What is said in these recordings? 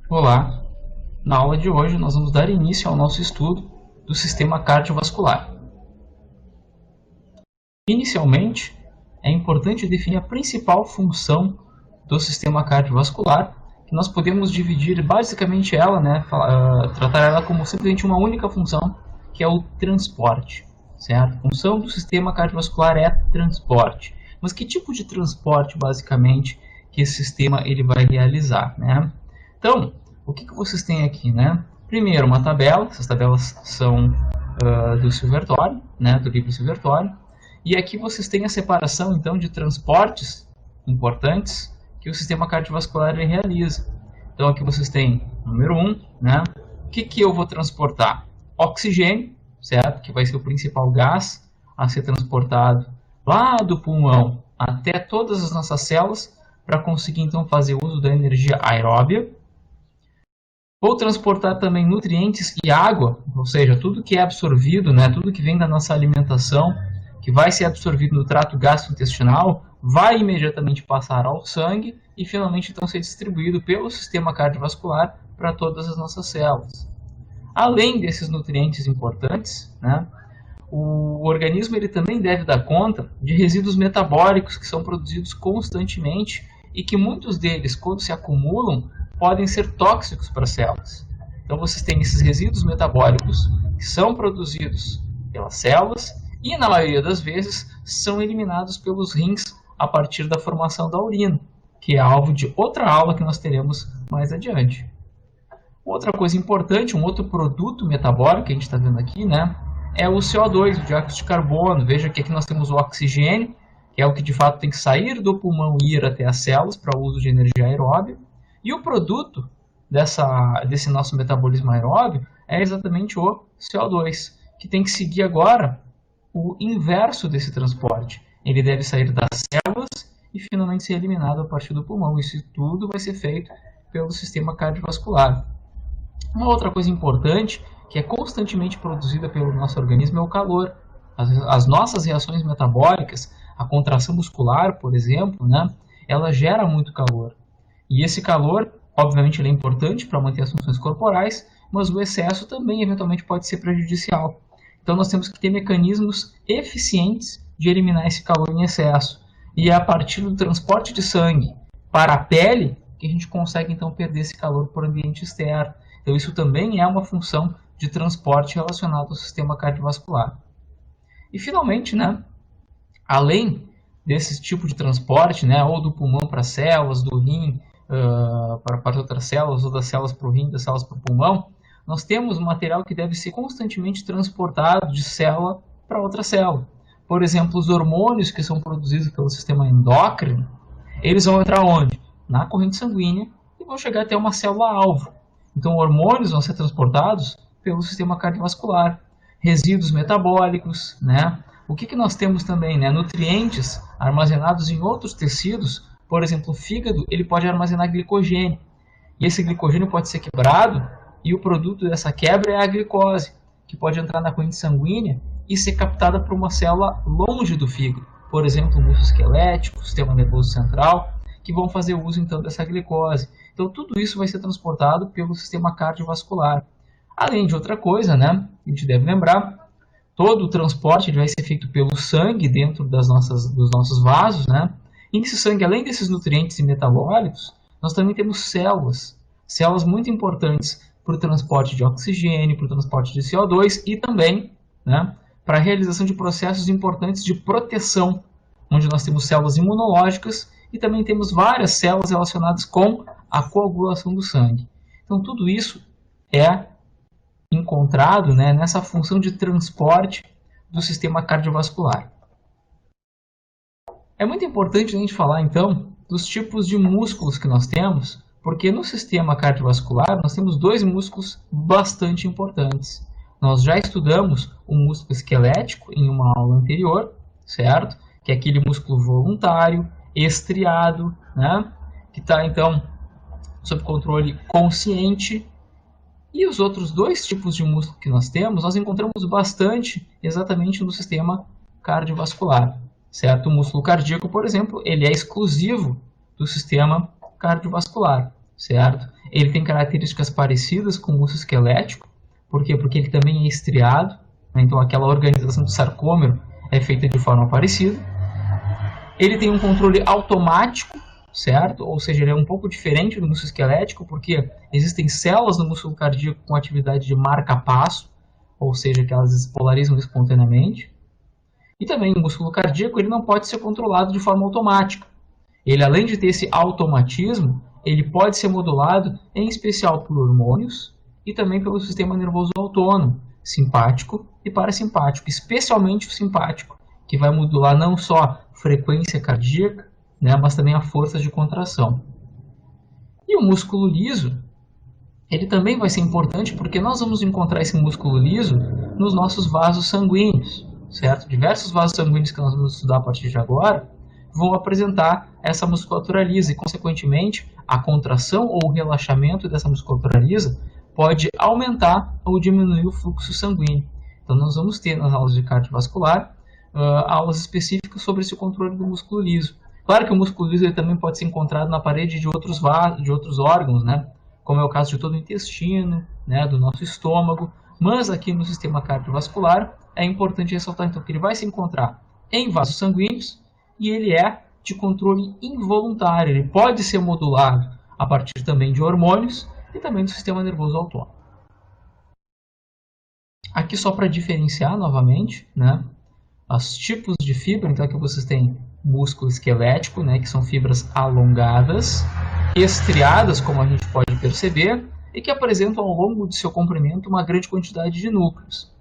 Olá! Na aula de hoje nós vamos dar início ao nosso estudo do sistema cardiovascular. Inicialmente, é importante definir a principal função do sistema cardiovascular, que nós podemos dividir basicamente ela, tratar ela como simplesmente uma única função, que é o transporte, certo? A função do sistema cardiovascular é transporte. Mas que tipo de transporte, basicamente, que esse sistema ele vai realizar, né? Então, o que vocês têm aqui, né? Primeiro, uma tabela. Essas tabelas são do Silverthorne, né? Do livro Silverthorne. E aqui vocês têm a separação, então, de transportes importantes que o sistema cardiovascular realiza. Então, aqui vocês têm, número 1, né? O que eu vou transportar? Oxigênio, certo? Que vai ser o principal gás a ser transportado lá do pulmão até todas as nossas células para conseguir, então, fazer uso da energia aeróbia. Vou transportar também nutrientes e água, ou seja, tudo que é absorvido, né, tudo que vem da nossa alimentação, que vai ser absorvido no trato gastrointestinal, vai imediatamente passar ao sangue e finalmente então ser distribuído pelo sistema cardiovascular para todas as nossas células. Além desses nutrientes importantes, né, o organismo ele também deve dar conta de resíduos metabólicos que são produzidos constantemente e que muitos deles, quando se acumulam, podem ser tóxicos para as células. Então vocês têm esses resíduos metabólicos que são produzidos pelas células e, na maioria das vezes, são eliminados pelos rins a partir da formação da urina, que é alvo de outra aula que nós teremos mais adiante. Outra coisa importante, um outro produto metabólico que a gente está vendo aqui, né, é o CO2, o dióxido de carbono. Veja que aqui nós temos o oxigênio, que é o que de fato tem que sair do pulmão e ir até as células para o uso de energia aeróbia. E o produto desse nosso metabolismo aeróbio é exatamente o CO2, que tem que seguir agora o inverso desse transporte. Ele deve sair das células e finalmente ser eliminado a partir do pulmão. Isso tudo vai ser feito pelo sistema cardiovascular. Uma outra coisa importante, que é constantemente produzida pelo nosso organismo, é o calor. As nossas reações metabólicas, a contração muscular, por exemplo, né, ela gera muito calor. E esse calor, obviamente, ele é importante para manter as funções corporais, mas o excesso também, eventualmente, pode ser prejudicial. Então, nós temos que ter mecanismos eficientes de eliminar esse calor em excesso. E é a partir do transporte de sangue para a pele que a gente consegue, então, perder esse calor para o ambiente externo. Então, isso também é uma função de transporte relacionado ao sistema cardiovascular. E, finalmente, né, além desse tipo de transporte, né, ou do pulmão para as células, do rim para outras células, ou das células para o rim, das células para o pulmão, nós temos um material que deve ser constantemente transportado de célula para outra célula. Por exemplo, os hormônios que são produzidos pelo sistema endócrino, eles vão entrar onde? Na corrente sanguínea e vão chegar até uma célula-alvo. Então, hormônios vão ser transportados pelo sistema cardiovascular. Resíduos metabólicos, né? O que nós temos também, né? Nutrientes armazenados em outros tecidos. Por exemplo, o fígado ele pode armazenar glicogênio. E esse glicogênio pode ser quebrado e o produto dessa quebra é a glicose, que pode entrar na corrente sanguínea e ser captada por uma célula longe do fígado. Por exemplo, o músculo esquelético, o sistema nervoso central, que vão fazer uso então dessa glicose. Então tudo isso vai ser transportado pelo sistema cardiovascular. Além de outra coisa, né, a gente deve lembrar, todo o transporte ele vai ser feito pelo sangue dentro dos nossos vasos, né? E nesse sangue, além desses nutrientes e metabólicos, nós também temos células muito importantes para o transporte de oxigênio, para o transporte de CO2 e também, né, para a realização de processos importantes de proteção, onde nós temos células imunológicas e também temos várias células relacionadas com a coagulação do sangue. Então, tudo isso é encontrado, né, nessa função de transporte do sistema cardiovascular. É muito importante a gente falar, então, dos tipos de músculos que nós temos, porque no sistema cardiovascular nós temos dois músculos bastante importantes. Nós já estudamos o músculo esquelético em uma aula anterior, certo? Que é aquele músculo voluntário, estriado, né? Que está, então, sob controle consciente. E os outros dois tipos de músculo que nós temos, nós encontramos bastante exatamente no sistema cardiovascular. Certo? O músculo cardíaco, por exemplo, ele é exclusivo do sistema cardiovascular. certo? Ele tem características parecidas com o músculo esquelético. Por quê? Porque ele também é estriado, né? Então aquela organização do sarcômero é feita de forma parecida. Ele tem um controle automático, certo? Ou seja, ele é um pouco diferente do músculo esquelético, porque existem células no músculo cardíaco com atividade de marca-passo, ou seja, que elas se polarizam espontaneamente. E também o músculo cardíaco ele não pode ser controlado de forma automática. Ele, além de ter esse automatismo, ele pode ser modulado em especial por hormônios e também pelo sistema nervoso autônomo, simpático e parasimpático, especialmente o simpático, que vai modular não só a frequência cardíaca, né, mas também a força de contração. E o músculo liso, ele também vai ser importante porque nós vamos encontrar esse músculo liso nos nossos vasos sanguíneos, certo? Diversos vasos sanguíneos que nós vamos estudar a partir de agora vão apresentar essa musculatura lisa e, consequentemente, a contração ou o relaxamento dessa musculatura lisa pode aumentar ou diminuir o fluxo sanguíneo. Então, nós vamos ter nas aulas de cardiovascular aulas específicas sobre esse controle do músculo liso. Claro que o músculo liso ele também pode ser encontrado na parede de outros órgãos, né? Como é o caso de todo o intestino, né? Do nosso estômago, mas aqui no sistema cardiovascular é importante ressaltar então que ele vai se encontrar em vasos sanguíneos e ele é de controle involuntário, ele pode ser modulado a partir também de hormônios e também do sistema nervoso autônomo. Aqui só para diferenciar novamente, né, os tipos de fibra, então aqui vocês têm músculo esquelético, né, que são fibras alongadas, estriadas, como a gente pode perceber, e que apresentam ao longo de seu comprimento uma grande quantidade de núcleos.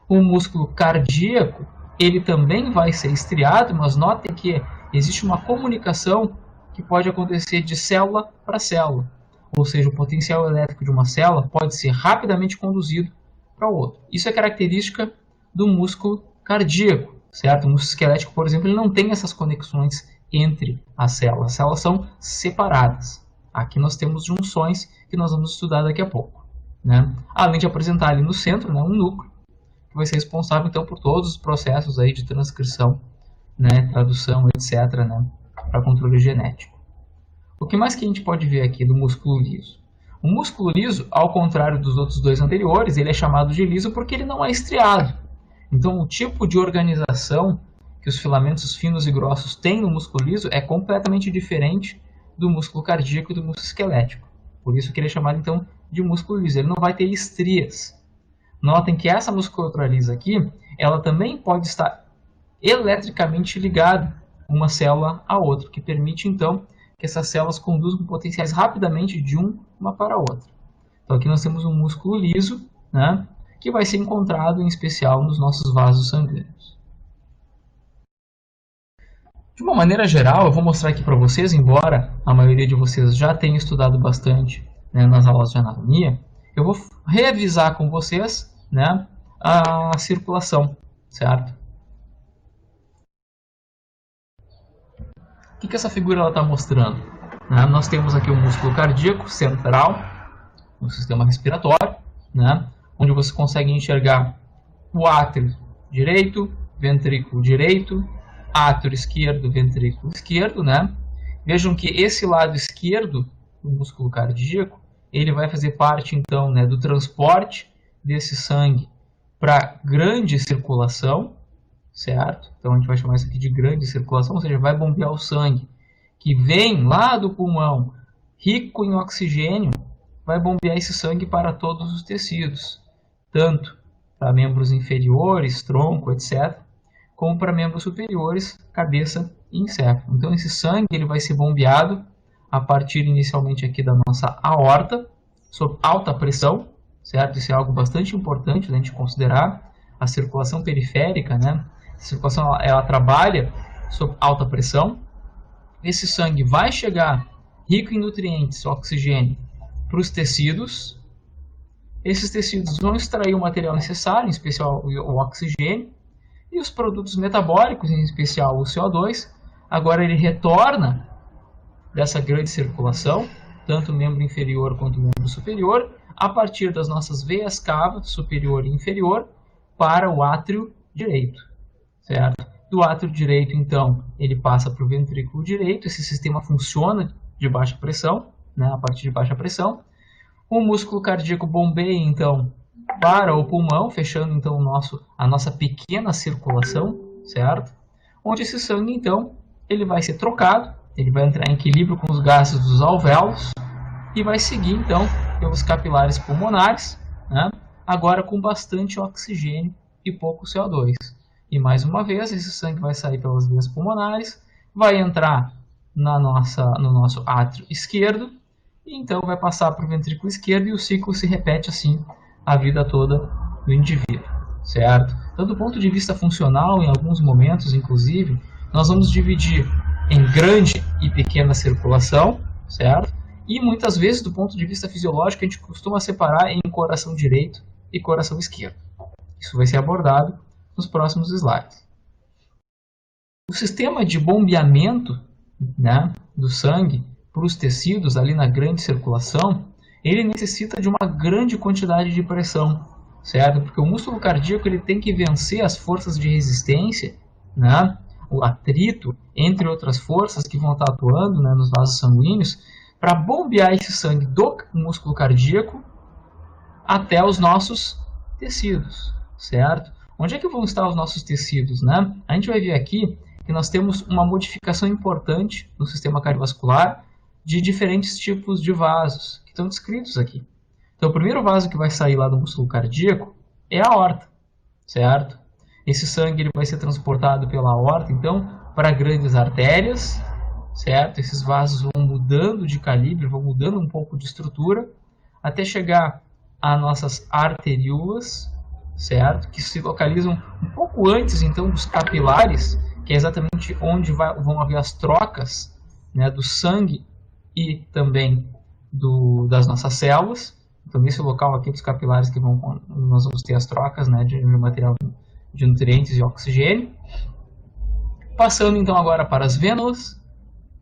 O músculo cardíaco, ele também vai ser estriado, mas notem que existe uma comunicação que pode acontecer de célula para célula. Ou seja, o potencial elétrico de uma célula pode ser rapidamente conduzido para o outro. Isso é característica do músculo cardíaco, certo? O músculo esquelético, por exemplo, ele não tem essas conexões entre as células. As células são separadas. Aqui nós temos junções que nós vamos estudar daqui a pouco, né? Além de apresentar ali no centro, né, um núcleo que vai ser responsável então por todos os processos aí de transcrição, né, tradução, etc., né, para controle genético. O que mais que a gente pode ver aqui do músculo liso? O músculo liso, ao contrário dos outros dois anteriores, ele é chamado de liso porque ele não é estriado. Então, o tipo de organização que os filamentos finos e grossos têm no músculo liso é completamente diferente do músculo cardíaco e do músculo esquelético. Por isso que ele é chamado então de músculo liso. Ele não vai ter estrias. Notem que essa musculatura lisa aqui, ela também pode estar eletricamente ligada uma célula à outra, que permite então que essas células conduzam potenciais rapidamente de uma para a outra. Então aqui nós temos um músculo liso, né, que vai ser encontrado em especial nos nossos vasos sanguíneos. De uma maneira geral, eu vou mostrar aqui para vocês, embora a maioria de vocês já tenha estudado bastante, né, nas aulas de anatomia, eu vou revisar com vocês, né, a circulação, certo? O que essa figura está mostrando? Né? Nós temos aqui o músculo cardíaco central, no sistema respiratório, né, onde você consegue enxergar o átrio direito, ventrículo direito, átrio esquerdo, ventrículo esquerdo, né? Vejam que esse lado esquerdo do músculo cardíaco, ele vai fazer parte então, né, do transporte desse sangue para grande circulação, certo? Então a gente vai chamar isso aqui de grande circulação, ou seja, vai bombear o sangue que vem lá do pulmão, rico em oxigênio, vai bombear esse sangue para todos os tecidos, tanto para membros inferiores, tronco, etc., como para membros superiores, cabeça e encéfalo. Então esse sangue ele vai ser bombeado a partir inicialmente aqui da nossa aorta, sob alta pressão, certo? Isso é algo bastante importante a gente considerar. A circulação periférica, né? A circulação ela trabalha sob alta pressão. Esse sangue vai chegar rico em nutrientes, oxigênio, para os tecidos. Esses tecidos vão extrair o material necessário, em especial o oxigênio, e os produtos metabólicos, em especial o CO2. Agora ele retorna dessa grande circulação, tanto o membro inferior quanto o membro superior, a partir das nossas veias cavas, superior e inferior, para o átrio direito, certo? Do átrio direito, então, ele passa para o ventrículo direito. Esse sistema funciona de baixa pressão, né, a partir de baixa pressão. O músculo cardíaco bombeia, então, para o pulmão, fechando, então, a nossa pequena circulação, certo? Onde esse sangue, então, ele vai ser trocado, ele vai entrar em equilíbrio com os gases dos alvéolos e vai seguir, então, pelos capilares pulmonares, né? Agora com bastante oxigênio e pouco CO2. E mais uma vez, esse sangue vai sair pelas veias pulmonares, vai entrar no nosso átrio esquerdo, e então vai passar para o ventrículo esquerdo e o ciclo se repete assim a vida toda do indivíduo, certo? Então, do ponto de vista funcional, em alguns momentos, inclusive, nós vamos dividir em grande e pequena circulação, certo? E muitas vezes, do ponto de vista fisiológico, a gente costuma separar em coração direito e coração esquerdo. Isso vai ser abordado nos próximos slides. O sistema de bombeamento, né, do sangue para os tecidos ali na grande circulação, ele necessita de uma grande quantidade de pressão, certo? Porque o músculo cardíaco ele tem que vencer as forças de resistência, né, o atrito, entre outras forças que vão estar atuando, né, nos vasos sanguíneos, para bombear esse sangue do músculo cardíaco até os nossos tecidos, certo? Onde é que vão estar os nossos tecidos, né? A gente vai ver aqui que nós temos uma modificação importante no sistema cardiovascular de diferentes tipos de vasos que estão descritos aqui. Então, o primeiro vaso que vai sair lá do músculo cardíaco é a aorta, certo? Esse sangue ele vai ser transportado pela aorta, então, para grandes artérias, certo? Esses vasos vão mudando de calibre, vão mudando um pouco de estrutura, até chegar às nossas arteríolas, certo? Que se localizam um pouco antes, então, dos capilares, que é exatamente onde vão haver as trocas, né, do sangue e também das nossas células. Então, nesse local aqui dos capilares que nós vamos ter as trocas, né, de material de nutrientes e oxigênio. Passando, então, agora para as vênulas,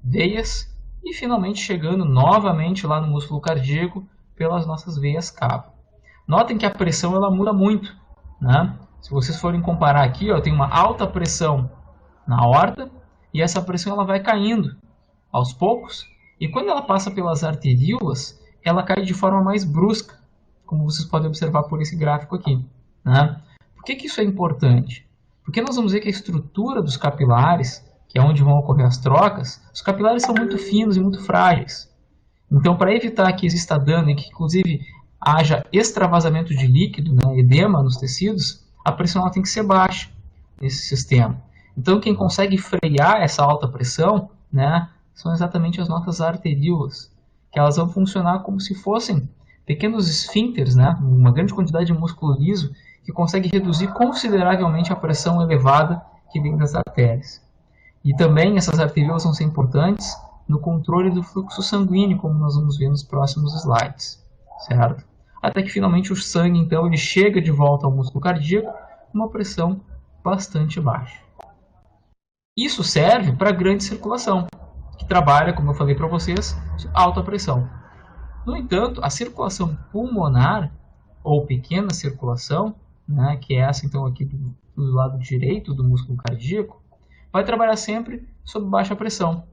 veias e, finalmente, chegando novamente lá no músculo cardíaco pelas nossas veias cava. Notem que a pressão ela muda muito, né? Se vocês forem comparar aqui, ó, tem uma alta pressão na aorta e essa pressão ela vai caindo aos poucos e quando ela passa pelas arteríolas ela cai de forma mais brusca, como vocês podem observar por esse gráfico aqui, né? Por que isso é importante? Porque nós vamos ver que a estrutura dos capilares, que é onde vão ocorrer as trocas, os capilares são muito finos e muito frágeis. Então, para evitar que exista dano e que, inclusive, haja extravasamento de líquido, né, edema nos tecidos, a pressão ela tem que ser baixa nesse sistema. Então, quem consegue frear essa alta pressão, né, são exatamente as nossas arteríolas, que elas vão funcionar como se fossem pequenos esfíncteres, né, uma grande quantidade de músculo liso, que consegue reduzir consideravelmente a pressão elevada que vem das artérias. E também essas arteríolas vão ser importantes no controle do fluxo sanguíneo, como nós vamos ver nos próximos slides, certo? Até que finalmente o sangue, então, ele chega de volta ao músculo cardíaco com uma pressão bastante baixa. Isso serve para a grande circulação, que trabalha, como eu falei para vocês, de alta pressão. No entanto, a circulação pulmonar, ou pequena circulação, né, que é essa então aqui do lado direito do músculo cardíaco, vai trabalhar sempre sob baixa pressão,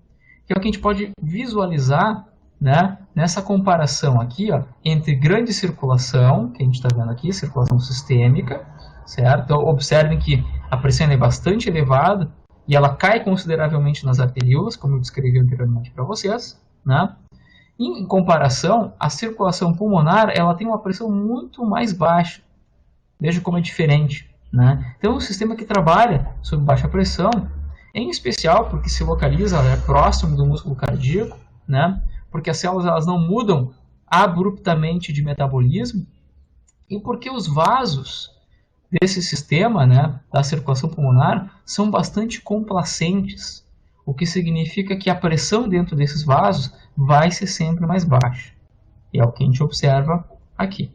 que é o que a gente pode visualizar, né, nessa comparação aqui, ó, entre grande circulação, que a gente está vendo aqui, circulação sistêmica, certo? Então, observem que a pressão é bastante elevada e ela cai consideravelmente nas arteríolas, como eu descrevi anteriormente para vocês, né? Em comparação, a circulação pulmonar ela tem uma pressão muito mais baixa. Veja como é diferente, né? Então, um sistema que trabalha sob baixa pressão, em especial porque se localiza próximo do músculo cardíaco, né? Porque as células elas não mudam abruptamente de metabolismo e porque os vasos desse sistema, né, da circulação pulmonar, são bastante complacentes, o que significa que a pressão dentro desses vasos vai ser sempre mais baixa. E é o que a gente observa aqui.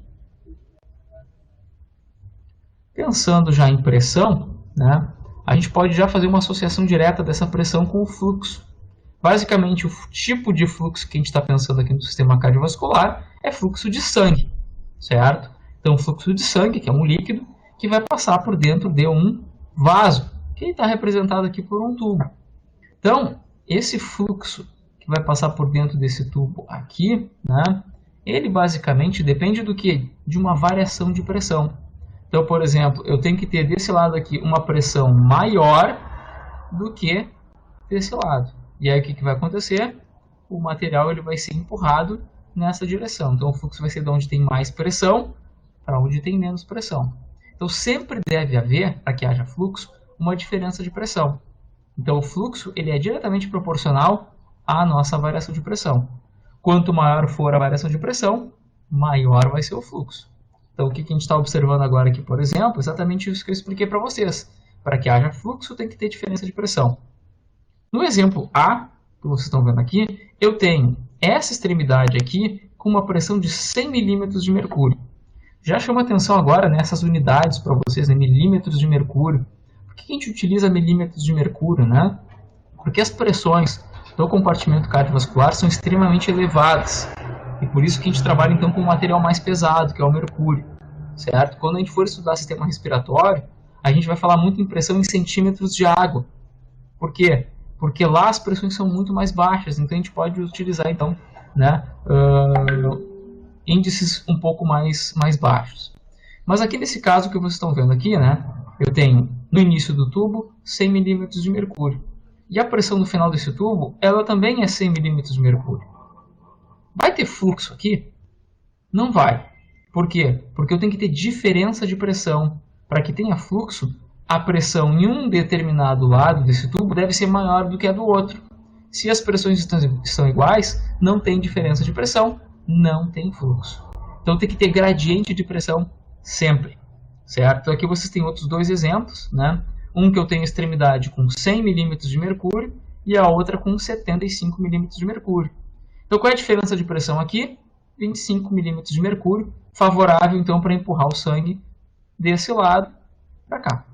Pensando já em pressão, né, a gente pode já fazer uma associação direta dessa pressão com o fluxo. Basicamente, o tipo de fluxo que a gente está pensando aqui no sistema cardiovascular é fluxo de sangue, certo? Então, o fluxo de sangue, que é um líquido, que vai passar por dentro de um vaso, que está representado aqui por um tubo. Então, esse fluxo que que vai passar por dentro desse tubo aqui, né? Ele basicamente depende do que? De uma variação de pressão. Então, por exemplo, eu tenho que ter desse lado aqui uma pressão maior do que desse lado. E aí o que vai acontecer? O material ele vai ser empurrado nessa direção. Então o fluxo vai ser de onde tem mais pressão para onde tem menos pressão. Então sempre deve haver, para que haja fluxo, uma diferença de pressão. Então o fluxo ele é diretamente proporcional à nossa variação de pressão. Quanto maior for a variação de pressão, maior vai ser o fluxo. Então o que a gente está observando agora aqui, por exemplo, exatamente isso que eu expliquei para vocês. Para que haja fluxo tem que ter diferença de pressão. No exemplo A, que vocês estão vendo aqui, eu tenho essa extremidade aqui com uma pressão de 100 milímetros de mercúrio. Já chama atenção agora nessas unidades para vocês, né, milímetros de mercúrio. Por que a gente utiliza milímetros de mercúrio, né? Porque as pressões do compartimento cardiovascular são extremamente elevadas. E por isso que a gente trabalha então com um material mais pesado, que é o mercúrio. Certo? Quando a gente for estudar sistema respiratório, a gente vai falar muito em pressão em centímetros de água. Por quê? Porque lá as pressões são muito mais baixas, então a gente pode utilizar então, né, índices um pouco mais baixos. Mas aqui nesse caso que vocês estão vendo aqui, né, eu tenho no início do tubo 100 milímetros de mercúrio. E a pressão no final desse tubo, ela também é 100 milímetros de mercúrio. Vai ter fluxo aqui? Não vai. Por quê? Porque eu tenho que ter diferença de pressão. Para que tenha fluxo, a pressão em um determinado lado desse tubo deve ser maior do que a do outro. Se as pressões estão iguais, não tem diferença de pressão, não tem fluxo. Então tem que ter gradiente de pressão sempre, certo? Então aqui vocês têm outros dois exemplos, né? Um que eu tenho extremidade com 100 milímetros de mercúrio e a outra com 75 milímetros de mercúrio. Então qual é a diferença de pressão aqui? 25 milímetros de mercúrio, favorável então para empurrar o sangue desse lado para cá.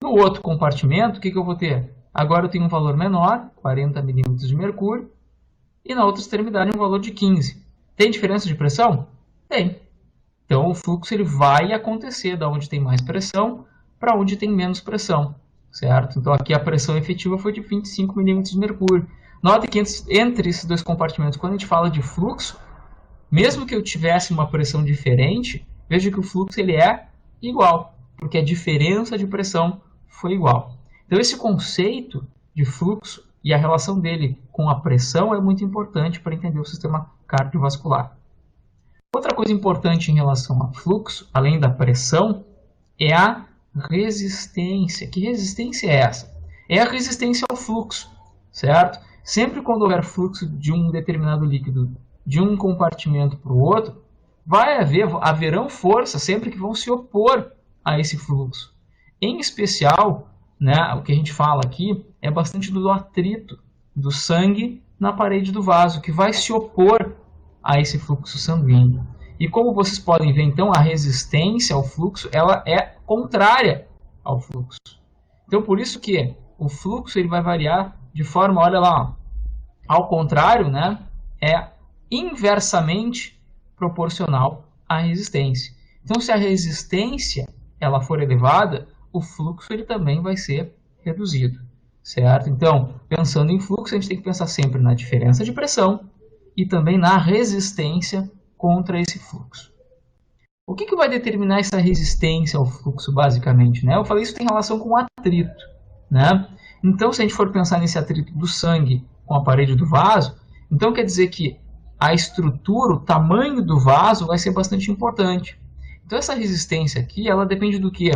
No outro compartimento, o que eu vou ter? Agora eu tenho um valor menor, 40 milímetros de mercúrio, e na outra extremidade um valor de 15. Tem diferença de pressão? Tem. Então o fluxo ele vai acontecer da onde tem mais pressão para onde tem menos pressão, certo? Então aqui a pressão efetiva foi de 25 milímetros de mercúrio. Note que entre esses dois compartimentos, quando a gente fala de fluxo, mesmo que eu tivesse uma pressão diferente, veja que o fluxo ele é igual, porque a diferença de pressão foi igual. Então esse conceito de fluxo e a relação dele com a pressão é muito importante para entender o sistema cardiovascular. Outra coisa importante em relação a fluxo, além da pressão, é a resistência. Que resistência é essa? É a resistência ao fluxo, certo? Sempre quando houver fluxo de um determinado líquido de um compartimento para o outro, haverão forças sempre que vão se opor a esse fluxo. Em especial, né, o que a gente fala aqui é bastante do atrito do sangue na parede do vaso, que vai se opor a esse fluxo sanguíneo. E como vocês podem ver, então, a resistência ao fluxo ela é contrária ao fluxo. Então, por isso que o fluxo ele vai variar de forma, olha lá, ao contrário, né, é inversamente proporcional à resistência. Então, se a resistência ela for elevada, o fluxo ele também vai ser reduzido, certo? Então, pensando em fluxo, a gente tem que pensar sempre na diferença de pressão e também na resistência contra esse fluxo. O que vai determinar essa resistência ao fluxo, basicamente? Né? Eu falei isso tem relação com o atrito, né? Então, se a gente for pensar nesse atrito do sangue com a parede do vaso, então quer dizer que a estrutura, o tamanho do vaso vai ser bastante importante. Então, essa resistência aqui, ela depende do quê?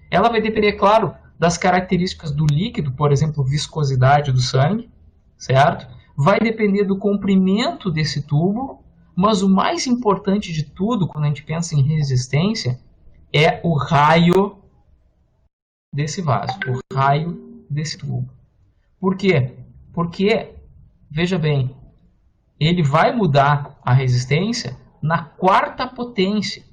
Ela vai depender, claro, das características do líquido, por exemplo, viscosidade do sangue, certo? Vai depender do comprimento desse tubo, mas o mais importante de tudo, quando a gente pensa em resistência, é o raio desse vaso, o raio desse tubo. Por quê? Porque, veja bem, ele vai mudar a resistência na quarta potência.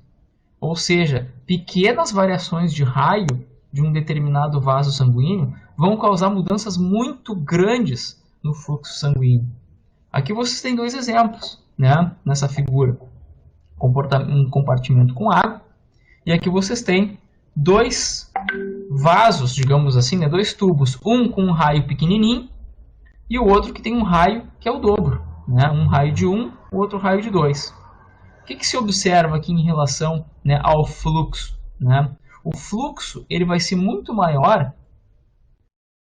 Ou seja, pequenas variações de raio de um determinado vaso sanguíneo vão causar mudanças muito grandes no fluxo sanguíneo. Aqui vocês têm dois exemplos, né, nessa figura. Um compartimento com água. E aqui vocês têm dois vasos, digamos assim, né, dois tubos. Um com um raio pequenininho e o outro que tem um raio que é o dobro, né? Um raio de 1, o outro raio de 2. O que se observa aqui em relação, né, ao fluxo, né? O fluxo ele vai ser muito maior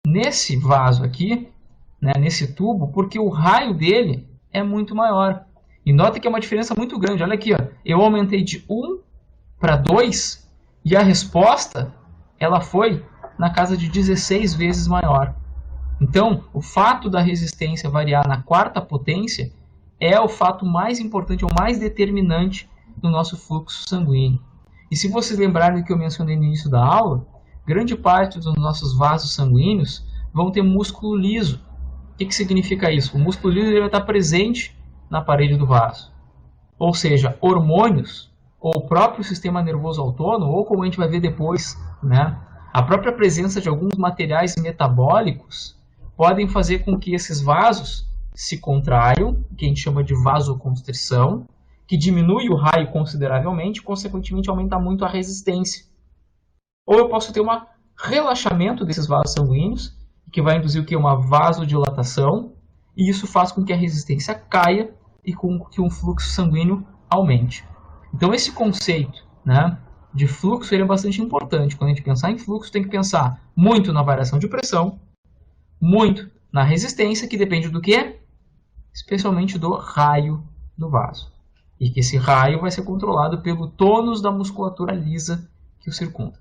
nesse vaso aqui, né, nesse tubo, porque o raio dele é muito maior. E nota que é uma diferença muito grande. Olha aqui, ó, eu aumentei de 1 para 2 e a resposta ela foi na casa de 16 vezes maior. Então, o fato da resistência variar na quarta potência é o fato mais importante, ou mais determinante do nosso fluxo sanguíneo. E se vocês lembrarem do que eu mencionei no início da aula, grande parte dos nossos vasos sanguíneos vão ter músculo liso. O que significa isso? O músculo liso ele vai estar presente na parede do vaso. Ou seja, hormônios, ou o próprio sistema nervoso autônomo, ou como a gente vai ver depois, né, a própria presença de alguns materiais metabólicos podem fazer com que esses vasos se contraiam, que a gente chama de vasoconstrição, que diminui o raio consideravelmente e, consequentemente, aumenta muito a resistência. Ou eu posso ter um relaxamento desses vasos sanguíneos, que vai induzir o que? Uma vasodilatação, e isso faz com que a resistência caia e com que um fluxo sanguíneo aumente. Então, esse conceito, né, de fluxo ele é bastante importante. Quando a gente pensar em fluxo, tem que pensar muito na variação de pressão, muito na resistência, que depende do quê? Especialmente do raio do vaso. E que esse raio vai ser controlado pelo tônus da musculatura lisa que o circunda.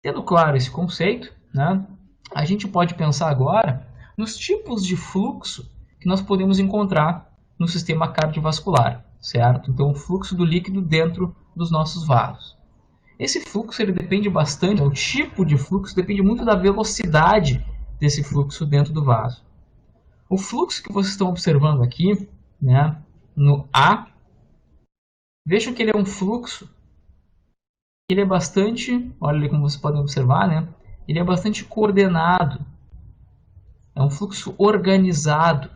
Tendo claro esse conceito, né, a gente pode pensar agora nos tipos de fluxo que nós podemos encontrar no sistema cardiovascular, certo? Então, o fluxo do líquido dentro dos nossos vasos. Esse fluxo ele depende bastante, o tipo de fluxo depende muito da velocidade desse fluxo dentro do vaso. O fluxo que vocês estão observando aqui, né, no A, vejam que ele é um fluxo, ele é bastante, olha ali como vocês podem observar, né, ele é bastante coordenado, é um fluxo organizado.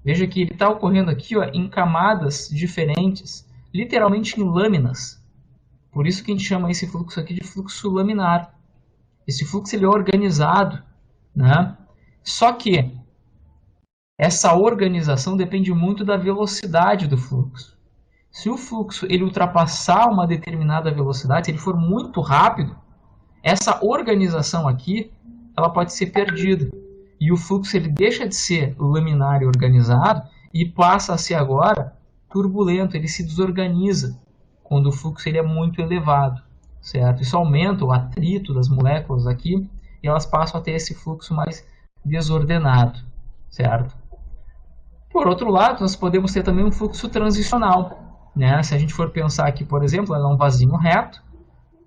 Veja que ele está ocorrendo aqui, ó, em camadas diferentes, literalmente em lâminas. Por isso que a gente chama esse fluxo aqui de fluxo laminar. Esse fluxo ele é organizado, né? Só que essa organização depende muito da velocidade do fluxo. Se o fluxo ele ultrapassar uma determinada velocidade, se ele for muito rápido, essa organização aqui ela pode ser perdida. E o fluxo ele deixa de ser laminar e organizado e passa a ser agora turbulento, ele se desorganiza quando o fluxo ele é muito elevado, certo? Isso aumenta o atrito das moléculas aqui e elas passam a ter esse fluxo mais desordenado, certo? Por outro lado, nós podemos ter também um fluxo transicional, né? Se a gente for pensar aqui, por exemplo, ela é um vasinho reto,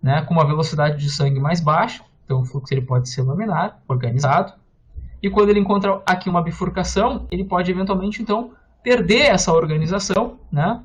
né, com uma velocidade de sangue mais baixa, então o fluxo ele pode ser laminar, organizado, e quando ele encontra aqui uma bifurcação, ele pode eventualmente então perder essa organização, né,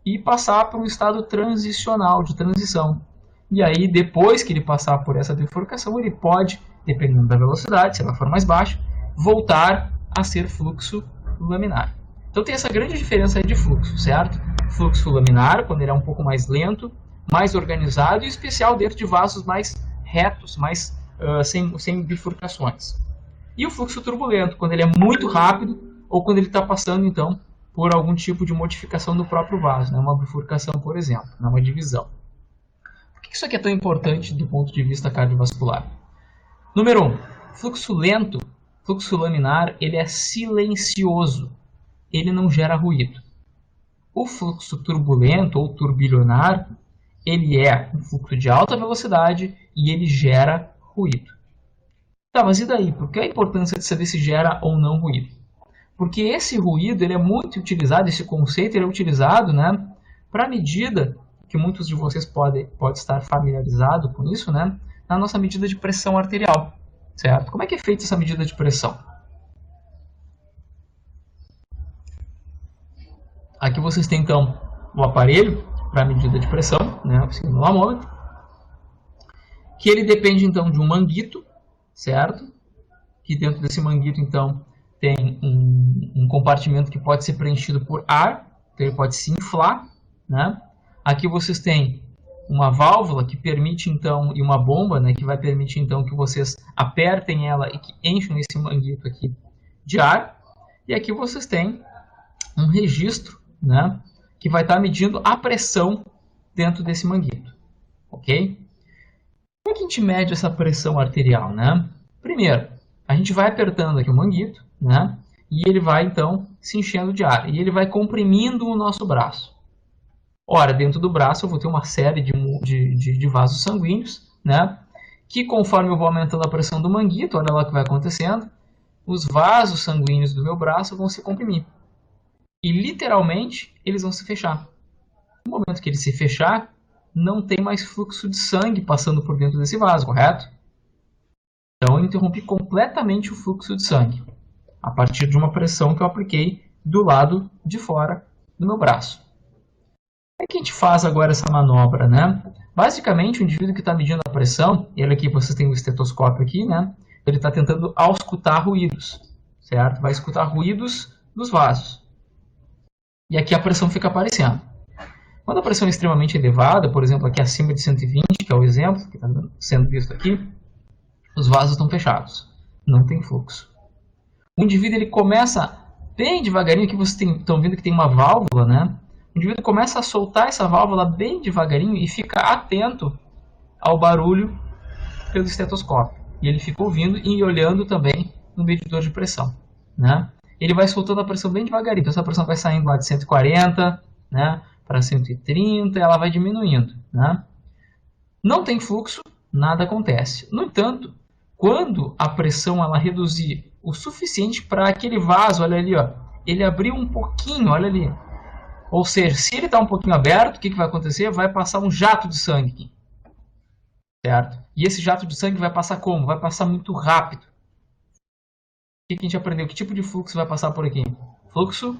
e passar para um estado transicional, de transição. E aí, depois que ele passar por essa bifurcação, ele pode, dependendo da velocidade, se ela for mais baixa, voltar a ser fluxo laminar. Então tem essa grande diferença aí de fluxo, certo? Fluxo laminar, quando ele é um pouco mais lento, mais organizado e especial dentro de vasos mais retos, mais sem bifurcações. E o fluxo turbulento, quando ele é muito rápido ou quando ele está passando, então, por algum tipo de modificação do próprio vaso, né? Uma bifurcação, por exemplo, né? Uma divisão. Por que isso aqui é tão importante do ponto de vista cardiovascular? Número 1, fluxo lento, fluxo laminar, ele é silencioso, ele não gera ruído. O fluxo turbulento ou turbilionar, ele é um fluxo de alta velocidade e ele gera ruído. Tá, mas e daí? Por que a importância de saber se gera ou não ruído? Porque esse ruído ele é muito utilizado, esse conceito ele é utilizado, né, para a medida que muitos de vocês podem estar familiarizados com isso, né, na nossa medida de pressão arterial, certo? Como é que é feita essa medida de pressão? Aqui vocês têm então o aparelho para medida de pressão, né, o sinolamômetro, que ele depende então de um manguito, certo? Que dentro desse manguito então tem um compartimento que pode ser preenchido por ar, então ele pode se inflar, né? Aqui vocês têm uma válvula que permite então, e uma bomba, né, que vai permitir então que vocês apertem ela e que enchem esse manguito aqui de ar. E aqui vocês têm um registro, né, que vai estar medindo a pressão dentro desse manguito. Ok? Como é que a gente mede essa pressão arterial, né? Primeiro, a gente vai apertando aqui o manguito, né? E ele vai, então, se enchendo de ar. E ele vai comprimindo o nosso braço. Ora, dentro do braço eu vou ter uma série de vasos sanguíneos, né? Que conforme eu vou aumentando a pressão do manguito, olha lá o que vai acontecendo, os vasos sanguíneos do meu braço vão se comprimir. E, literalmente, eles vão se fechar. No momento que ele se fechar, não tem mais fluxo de sangue passando por dentro desse vaso, correto? Então eu interrompi completamente o fluxo de sangue, a partir de uma pressão que eu apliquei do lado de fora do meu braço. Como é que a gente faz agora essa manobra, né? Basicamente, o indivíduo que está medindo a pressão, ele aqui, vocês têm o estetoscópio aqui, né? Ele está tentando auscultar ruídos, certo? Vai escutar ruídos dos vasos. E aqui a pressão fica aparecendo. Quando a pressão é extremamente elevada, por exemplo, aqui acima de 120, que é o exemplo que está sendo visto aqui, os vasos estão fechados, não tem fluxo. O indivíduo ele começa bem devagarinho, aqui vocês estão vendo que tem uma válvula, né? O indivíduo começa a soltar essa válvula bem devagarinho e fica atento ao barulho pelo estetoscópio. E ele fica ouvindo e olhando também no medidor de pressão, né? Ele vai soltando a pressão bem devagarinho, então essa pressão vai saindo lá de 140, né, para 130, ela vai diminuindo, né? Não tem fluxo, nada acontece. No entanto, quando a pressão ela reduzir o suficiente para aquele vaso, olha ali, ó, ele abrir um pouquinho, olha ali. Ou seja, se ele está um pouquinho aberto, o que vai acontecer? Vai passar um jato de sangue aqui, certo? E esse jato de sangue vai passar como? Vai passar muito rápido. O que a gente aprendeu? Que tipo de fluxo vai passar por aqui? Fluxo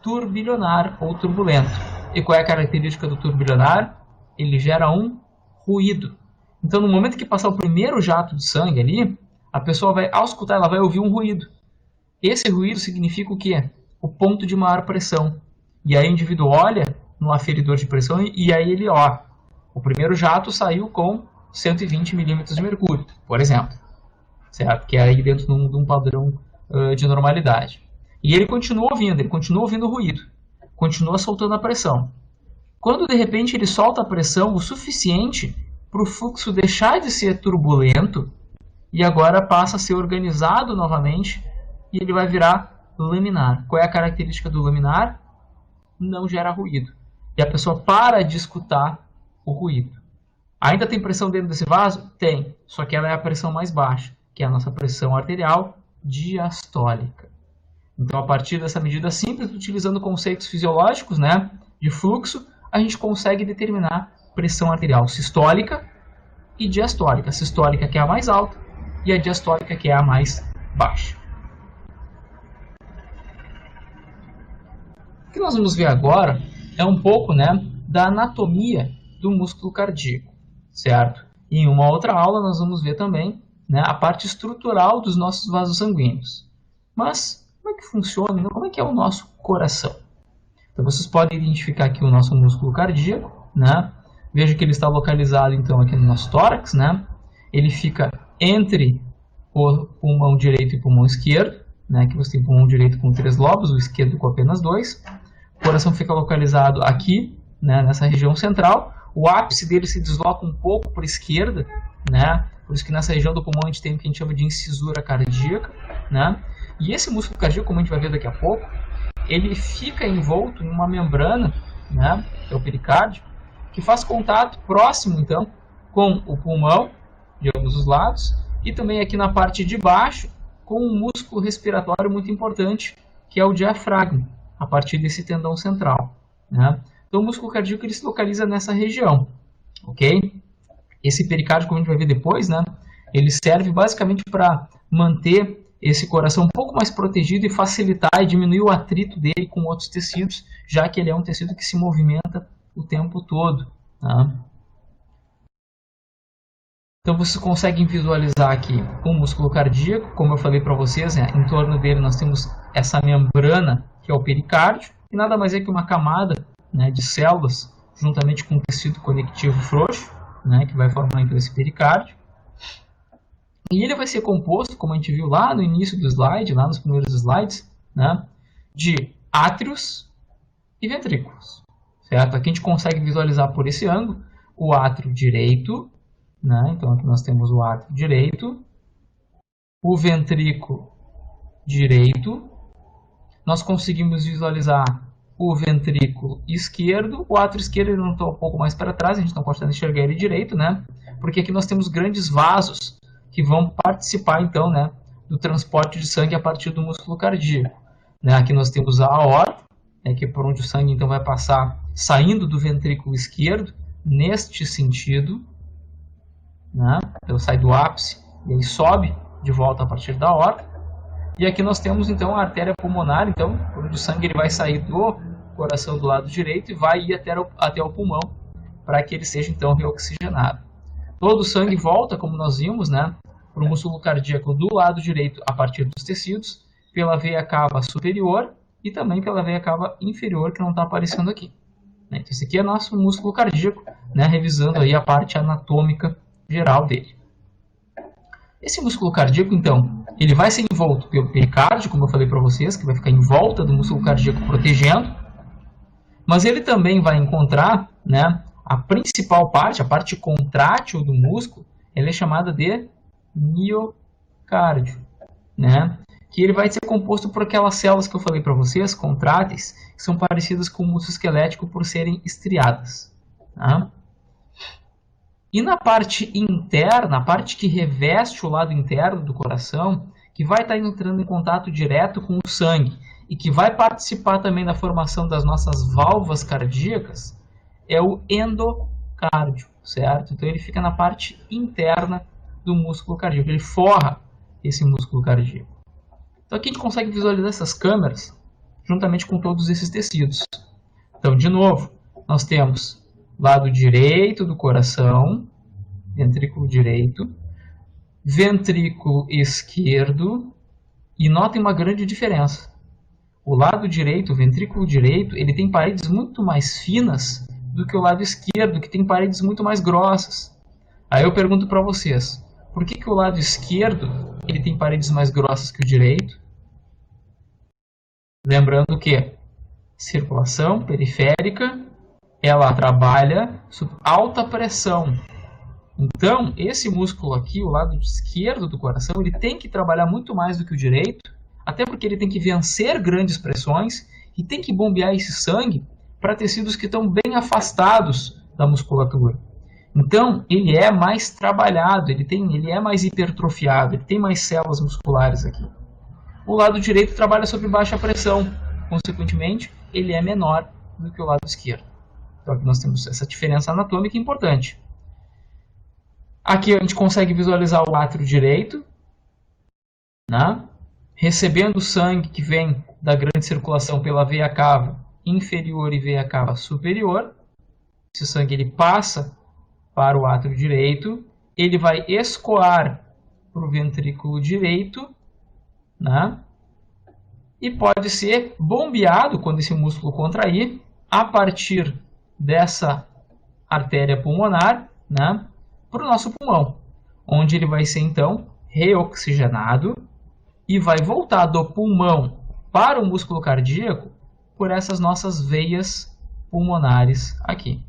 turbilionar ou turbulento. E qual é a característica do turbilionar? Ele gera um ruído. Então, no momento que passar o primeiro jato de sangue ali, a pessoa vai auscultar, ela vai ouvir um ruído. Esse ruído significa o quê? O ponto de maior pressão. E aí o indivíduo olha no aferidor de pressão e aí ele, ó, o primeiro jato saiu com 120 milímetros de mercúrio, por exemplo. Certo? Que é aí dentro de um padrão de normalidade. E ele continua ouvindo o ruído. Continua soltando a pressão. Quando de repente ele solta a pressão o suficiente para o fluxo deixar de ser turbulento e agora passa a ser organizado novamente e ele vai virar laminar. Qual é a característica do laminar? Não gera ruído. E a pessoa para de escutar o ruído. Ainda tem pressão dentro desse vaso? Tem, só que ela é a pressão mais baixa, que é a nossa pressão arterial diastólica. Então, a partir dessa medida simples, utilizando conceitos fisiológicos, né, de fluxo, a gente consegue determinar pressão arterial sistólica e diastólica. A sistólica que é a mais alta e a diastólica que é a mais baixa. O que nós vamos ver agora é um pouco, né, da anatomia do músculo cardíaco, certo? E em uma outra aula nós vamos ver também, né, a parte estrutural dos nossos vasos sanguíneos. Mas como é que funciona? Como é que é o nosso coração? Então vocês podem identificar aqui o nosso músculo cardíaco, né? Veja que ele está localizado então aqui no nosso tórax, né? Ele fica entre o pulmão direito e o pulmão esquerdo, né? Aqui você tem o pulmão direito com 3 lobos, o esquerdo com apenas 2. O coração fica localizado aqui, né, nessa região central. O ápice dele se desloca um pouco para a esquerda, né? Por isso que nessa região do pulmão a gente tem o que a gente chama de incisura cardíaca, né? E esse músculo cardíaco, como a gente vai ver daqui a pouco, ele fica envolto em uma membrana, né, que é o pericárdio, que faz contato próximo, então, com o pulmão, de ambos os lados, e também aqui na parte de baixo, com um músculo respiratório muito importante, que é o diafragma, a partir desse tendão central, né? Então, o músculo cardíaco ele se localiza nessa região, ok? Esse pericárdio, como a gente vai ver depois, né, ele serve basicamente para manter esse coração um pouco mais protegido e facilitar e diminuir o atrito dele com outros tecidos, já que ele é um tecido que se movimenta o tempo todo, tá? Então vocês conseguem visualizar aqui o músculo cardíaco, como eu falei para vocês, né, em torno dele nós temos essa membrana que é o pericárdio, e nada mais é que uma camada, né, de células, juntamente com o tecido conectivo frouxo, né, que vai formar então esse pericárdio. E ele vai ser composto, como a gente viu lá no início do slide, lá nos primeiros slides, né, de átrios e ventrículos. Certo? Aqui a gente consegue visualizar por esse ângulo o átrio direito, né? Então aqui nós temos o átrio direito, o ventrículo direito, nós conseguimos visualizar o ventrículo esquerdo, o átrio esquerdo ele não está um pouco mais para trás, a gente não consegue enxergar ele direito, né? Porque aqui nós temos grandes vasos que vão participar então, né, do transporte de sangue a partir do músculo cardíaco. Né? Aqui nós temos a aorta, né, que é por onde o sangue então vai passar saindo do ventrículo esquerdo, neste sentido, né? Então sai do ápice e aí sobe de volta a partir da aorta. E aqui nós temos então a artéria pulmonar, então, por onde o sangue ele vai sair do coração do lado direito e vai ir até o pulmão, para que ele seja então reoxigenado. Todo o sangue volta, como nós vimos, né, para o músculo cardíaco do lado direito a partir dos tecidos, pela veia cava superior e também pela veia cava inferior, que não está aparecendo aqui. Então, esse aqui é nosso músculo cardíaco, né, revisando aí a parte anatômica geral dele. Esse músculo cardíaco, então, ele vai ser envolto pelo pericárdio, como eu falei para vocês, que vai ficar em volta do músculo cardíaco protegendo, mas ele também vai encontrar, né, a principal parte, a parte contrátil do músculo, ela é chamada de miocárdio, né, que ele vai ser composto por aquelas células que eu falei para vocês, contráteis, que são parecidas com o músculo esquelético por serem estriadas. Tá? E na parte interna, a parte que reveste o lado interno do coração, que vai estar entrando em contato direto com o sangue e que vai participar também da formação das nossas válvulas cardíacas, é o endocárdio, certo? Então ele fica na parte interna do músculo cardíaco, ele forra esse músculo cardíaco. Então aqui a gente consegue visualizar essas câmeras juntamente com todos esses tecidos. Então, de novo, nós temos lado direito do coração, ventrículo direito, ventrículo esquerdo, e notem uma grande diferença. O lado direito, o ventrículo direito, ele tem paredes muito mais finas do que o lado esquerdo, que tem paredes muito mais grossas. Aí eu pergunto para vocês, por que o lado esquerdo ele tem paredes mais grossas que o direito? Lembrando que circulação periférica, ela trabalha sob alta pressão. Então, esse músculo aqui, o lado esquerdo do coração, ele tem que trabalhar muito mais do que o direito, até porque ele tem que vencer grandes pressões e tem que bombear esse sangue para tecidos que estão bem afastados da musculatura. Então, ele é mais trabalhado, ele é mais hipertrofiado, ele tem mais células musculares aqui. O lado direito trabalha sob baixa pressão, consequentemente, ele é menor do que o lado esquerdo. Então, aqui nós temos essa diferença anatômica importante. Aqui a gente consegue visualizar o átrio direito, né? Recebendo o sangue que vem da grande circulação pela veia cava inferior e veia cava superior. Esse sangue ele passa para o átrio direito, ele vai escoar para o ventrículo direito, né? E pode ser bombeado quando esse músculo contrair a partir dessa artéria pulmonar, né, para o nosso pulmão, onde ele vai ser então reoxigenado e vai voltar do pulmão para o músculo cardíaco por essas nossas veias pulmonares aqui,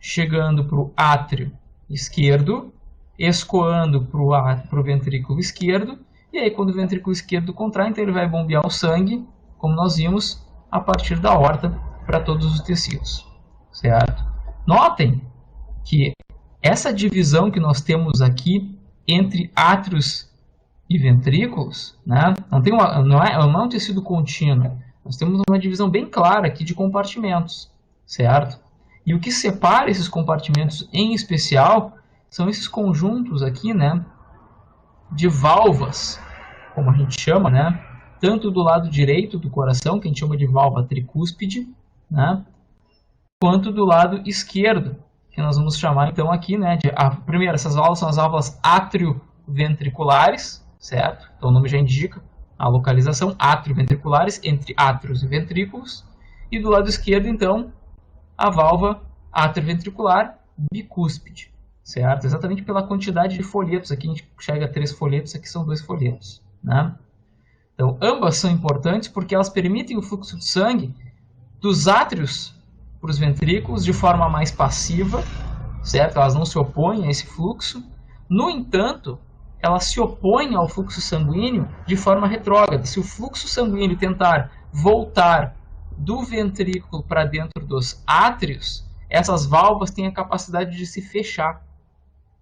chegando para o átrio esquerdo, escoando para o ventrículo esquerdo, e aí quando o ventrículo esquerdo contrai, então ele vai bombear o sangue, como nós vimos, a partir da aorta para todos os tecidos, certo? Notem que essa divisão que nós temos aqui entre átrios e ventrículos, né, não é um tecido contínuo. Nós temos uma divisão bem clara aqui de compartimentos, certo? E o que separa esses compartimentos em especial são esses conjuntos aqui, né, de válvulas, como a gente chama, né, tanto do lado direito do coração, que a gente chama de válvula tricúspide, né, quanto do lado esquerdo, que nós vamos chamar então aqui, né, primeiro, essas válvulas são as válvulas atrioventriculares, certo? Então o nome já indica a localização, atrioventriculares, entre átrios e ventrículos, e do lado esquerdo, então, a válvula atrioventricular bicúspide, certo? Exatamente pela quantidade de folhetos. Aqui a gente chega a 3 folhetos, aqui são 2 folhetos, né? Então, ambas são importantes porque elas permitem o fluxo de sangue dos átrios para os ventrículos de forma mais passiva, certo? Elas não se opõem a esse fluxo. No entanto, elas se opõem ao fluxo sanguíneo de forma retrógrada. Se o fluxo sanguíneo tentar voltar do ventrículo para dentro dos átrios, essas válvulas têm a capacidade de se fechar.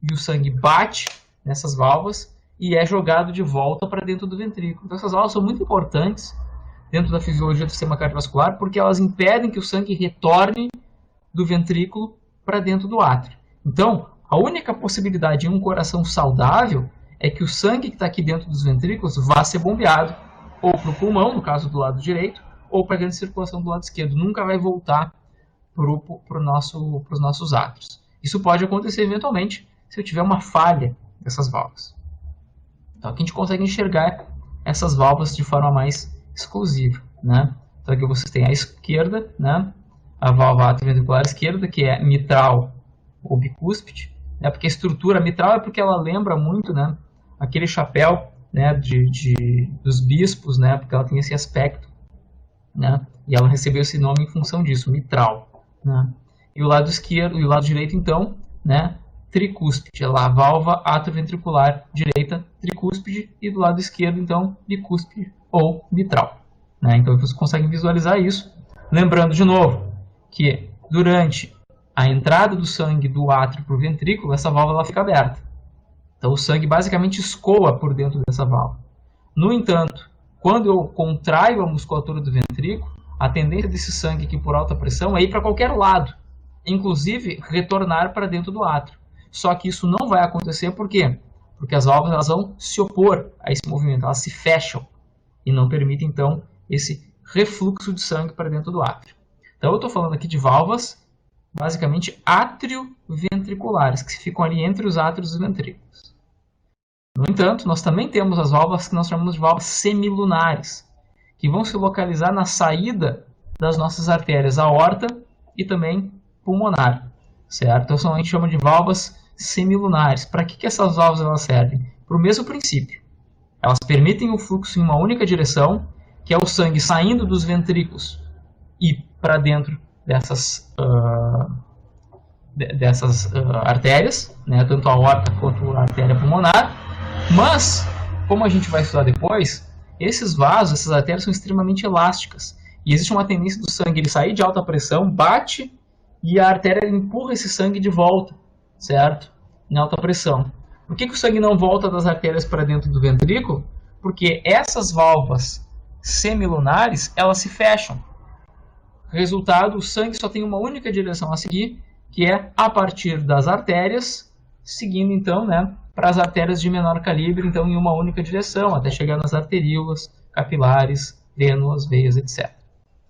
E o sangue bate nessas válvulas e é jogado de volta para dentro do ventrículo. Então essas válvulas são muito importantes dentro da fisiologia do sistema cardiovascular porque elas impedem que o sangue retorne do ventrículo para dentro do átrio. Então, a única possibilidade em um coração saudável é que o sangue que está aqui dentro dos ventrículos vá ser bombeado ou para o pulmão, no caso do lado direito, ou para a grande circulação do lado esquerdo. Nunca vai voltar para os nossos átrios. Isso pode acontecer eventualmente se eu tiver uma falha dessas válvulas. Então aqui a gente consegue enxergar essas válvulas de forma mais exclusiva, né? Então aqui vocês têm à esquerda, né, a válvula atrioventricular esquerda, que é mitral ou bicúspide, né? Porque a estrutura mitral é porque ela lembra muito, né, aquele chapéu, né, dos bispos, né, porque ela tem esse aspecto, né, e ela recebeu esse nome em função disso, mitral, né? E o lado esquerdo e o lado direito, então, né, tricúspide, a válvula atrioventricular direita, tricúspide, e do lado esquerdo, então, bicúspide ou mitral, né? Então vocês conseguem visualizar isso. Lembrando de novo que durante a entrada do sangue do átrio para o ventrículo, essa válvula fica aberta. Então o sangue basicamente escoa por dentro dessa válvula. No entanto, quando eu contraio a musculatura do ventrículo, a tendência desse sangue aqui por alta pressão é ir para qualquer lado, inclusive retornar para dentro do átrio. Só que isso não vai acontecer, por quê? Porque as válvulas elas vão se opor a esse movimento, elas se fecham e não permitem então esse refluxo de sangue para dentro do átrio. Então eu estou falando aqui de válvulas basicamente atrioventriculares, que ficam ali entre os átrios e os ventrículos. No entanto, nós também temos as válvulas que nós chamamos de válvulas semilunares, que vão se localizar na saída das nossas artérias aorta e também pulmonar, certo? Então a gente chama de válvulas semilunares. Para que essas válvulas elas servem? Para o mesmo princípio. Elas permitem o fluxo em uma única direção, que é o sangue saindo dos ventrículos e para dentro dessas artérias, né, tanto a aorta quanto a artéria pulmonar. Mas, como a gente vai estudar depois, esses vasos, essas artérias são extremamente elásticas. E existe uma tendência do sangue ele sair de alta pressão, bate, e a artéria empurra esse sangue de volta, certo? Em alta pressão. Por que o sangue não volta das artérias para dentro do ventrículo? Porque essas válvulas semilunares, elas se fecham. Resultado, o sangue só tem uma única direção a seguir, que é a partir das artérias, seguindo então, né, para as artérias de menor calibre, então em uma única direção, até chegar nas arteríolas, capilares, vênulas, veias, etc.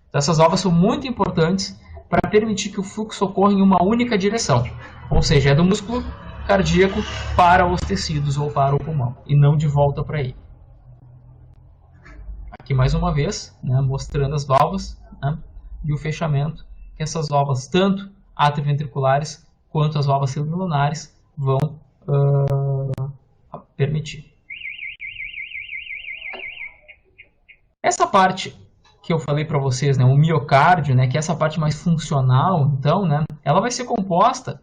Então, essas válvulas são muito importantes para permitir que o fluxo ocorra em uma única direção, ou seja, é do músculo cardíaco para os tecidos ou para o pulmão, e não de volta para ele. Aqui mais uma vez, né, mostrando as válvulas, né, e o fechamento que essas válvulas, tanto atrioventriculares quanto as válvulas semilunares, vão permitir. Essa parte que eu falei para vocês, né, o miocárdio, né, que é essa parte mais funcional, então, né, ela vai ser composta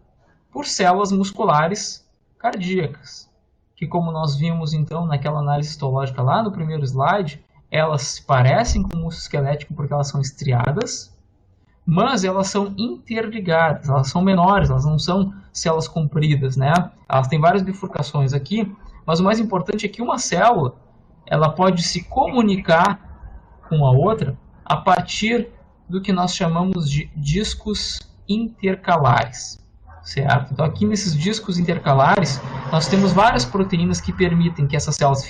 por células musculares cardíacas, que como nós vimos então naquela análise histológica lá no primeiro slide, elas se parecem com o músculo esquelético porque elas são estriadas, mas elas são interligadas, elas são menores, elas não são células compridas, né? Elas têm várias bifurcações aqui, mas o mais importante é que uma célula ela pode se comunicar com a outra a partir do que nós chamamos de discos intercalares, certo? Então aqui nesses discos intercalares nós temos várias proteínas que permitem que essas células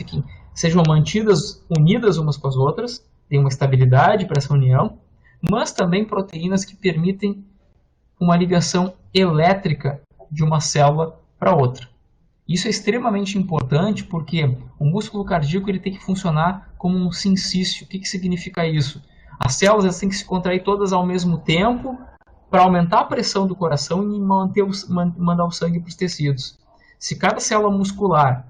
sejam mantidas unidas umas com as outras, tem uma estabilidade para essa união, mas também proteínas que permitem uma ligação elétrica de uma célula para outra. Isso é extremamente importante porque o músculo cardíaco ele tem que funcionar como um sincício. O que significa isso? As células têm que se contrair todas ao mesmo tempo para aumentar a pressão do coração e mandar o sangue para os tecidos. Se cada célula muscular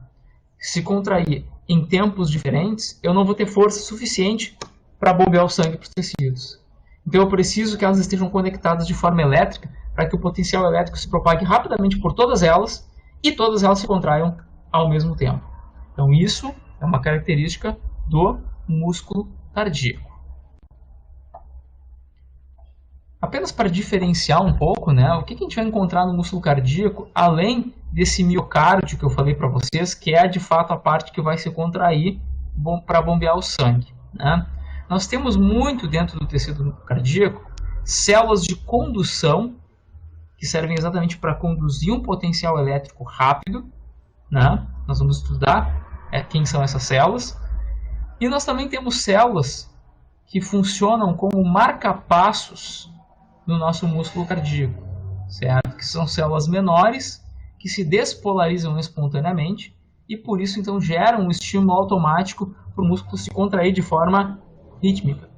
se contrair em tempos diferentes, eu não vou ter força suficiente para bombear o sangue para os tecidos. Então eu preciso que elas estejam conectadas de forma elétrica para que o potencial elétrico se propague rapidamente por todas elas e todas elas se contraiam ao mesmo tempo. Então isso é uma característica do músculo cardíaco. Apenas para diferenciar um pouco, né, o que a gente vai encontrar no músculo cardíaco, além desse miocárdio que eu falei para vocês, que é de fato a parte que vai se contrair para bombear o sangue, né? Nós temos muito dentro do tecido cardíaco células de condução, que servem exatamente para conduzir um potencial elétrico rápido, né? Nós vamos estudar quem são essas células. E nós também temos células que funcionam como marca-passos no nosso músculo cardíaco, certo? Que são células menores que se despolarizam espontaneamente e por isso então geram um estímulo automático para o músculo se contrair de forma rítmica.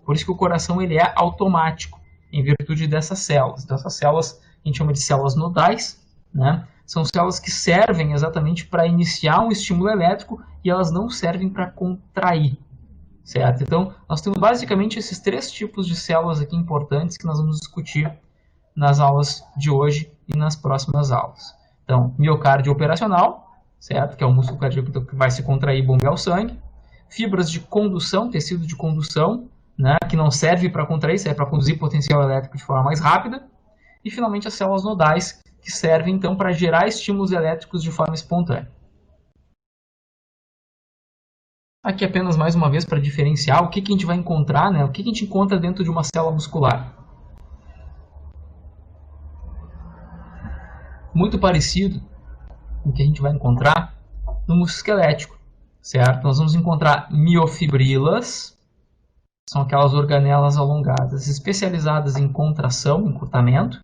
Por isso que o coração ele é automático em virtude dessas células. Então essas células a gente chama de células nodais, né? São células que servem exatamente para iniciar um estímulo elétrico e elas não servem para contrair. Certo? Então, nós temos basicamente esses três tipos de células aqui importantes que nós vamos discutir nas aulas de hoje e nas próximas aulas. Então, miocárdio operacional, certo? Que é o músculo cardíaco que vai se contrair e bombear o sangue. Fibras de condução, tecido de condução, né? Que não serve para contrair, serve para conduzir potencial elétrico de forma mais rápida. E, finalmente, as células nodais, que servem, então, para gerar estímulos elétricos de forma espontânea. Aqui apenas mais uma vez para diferenciar o que a gente vai encontrar, né? O que a gente encontra dentro de uma célula muscular. Muito parecido com o que a gente vai encontrar no músculo esquelético, certo? Nós vamos encontrar miofibrilas, são aquelas organelas alongadas especializadas em contração, encurtamento,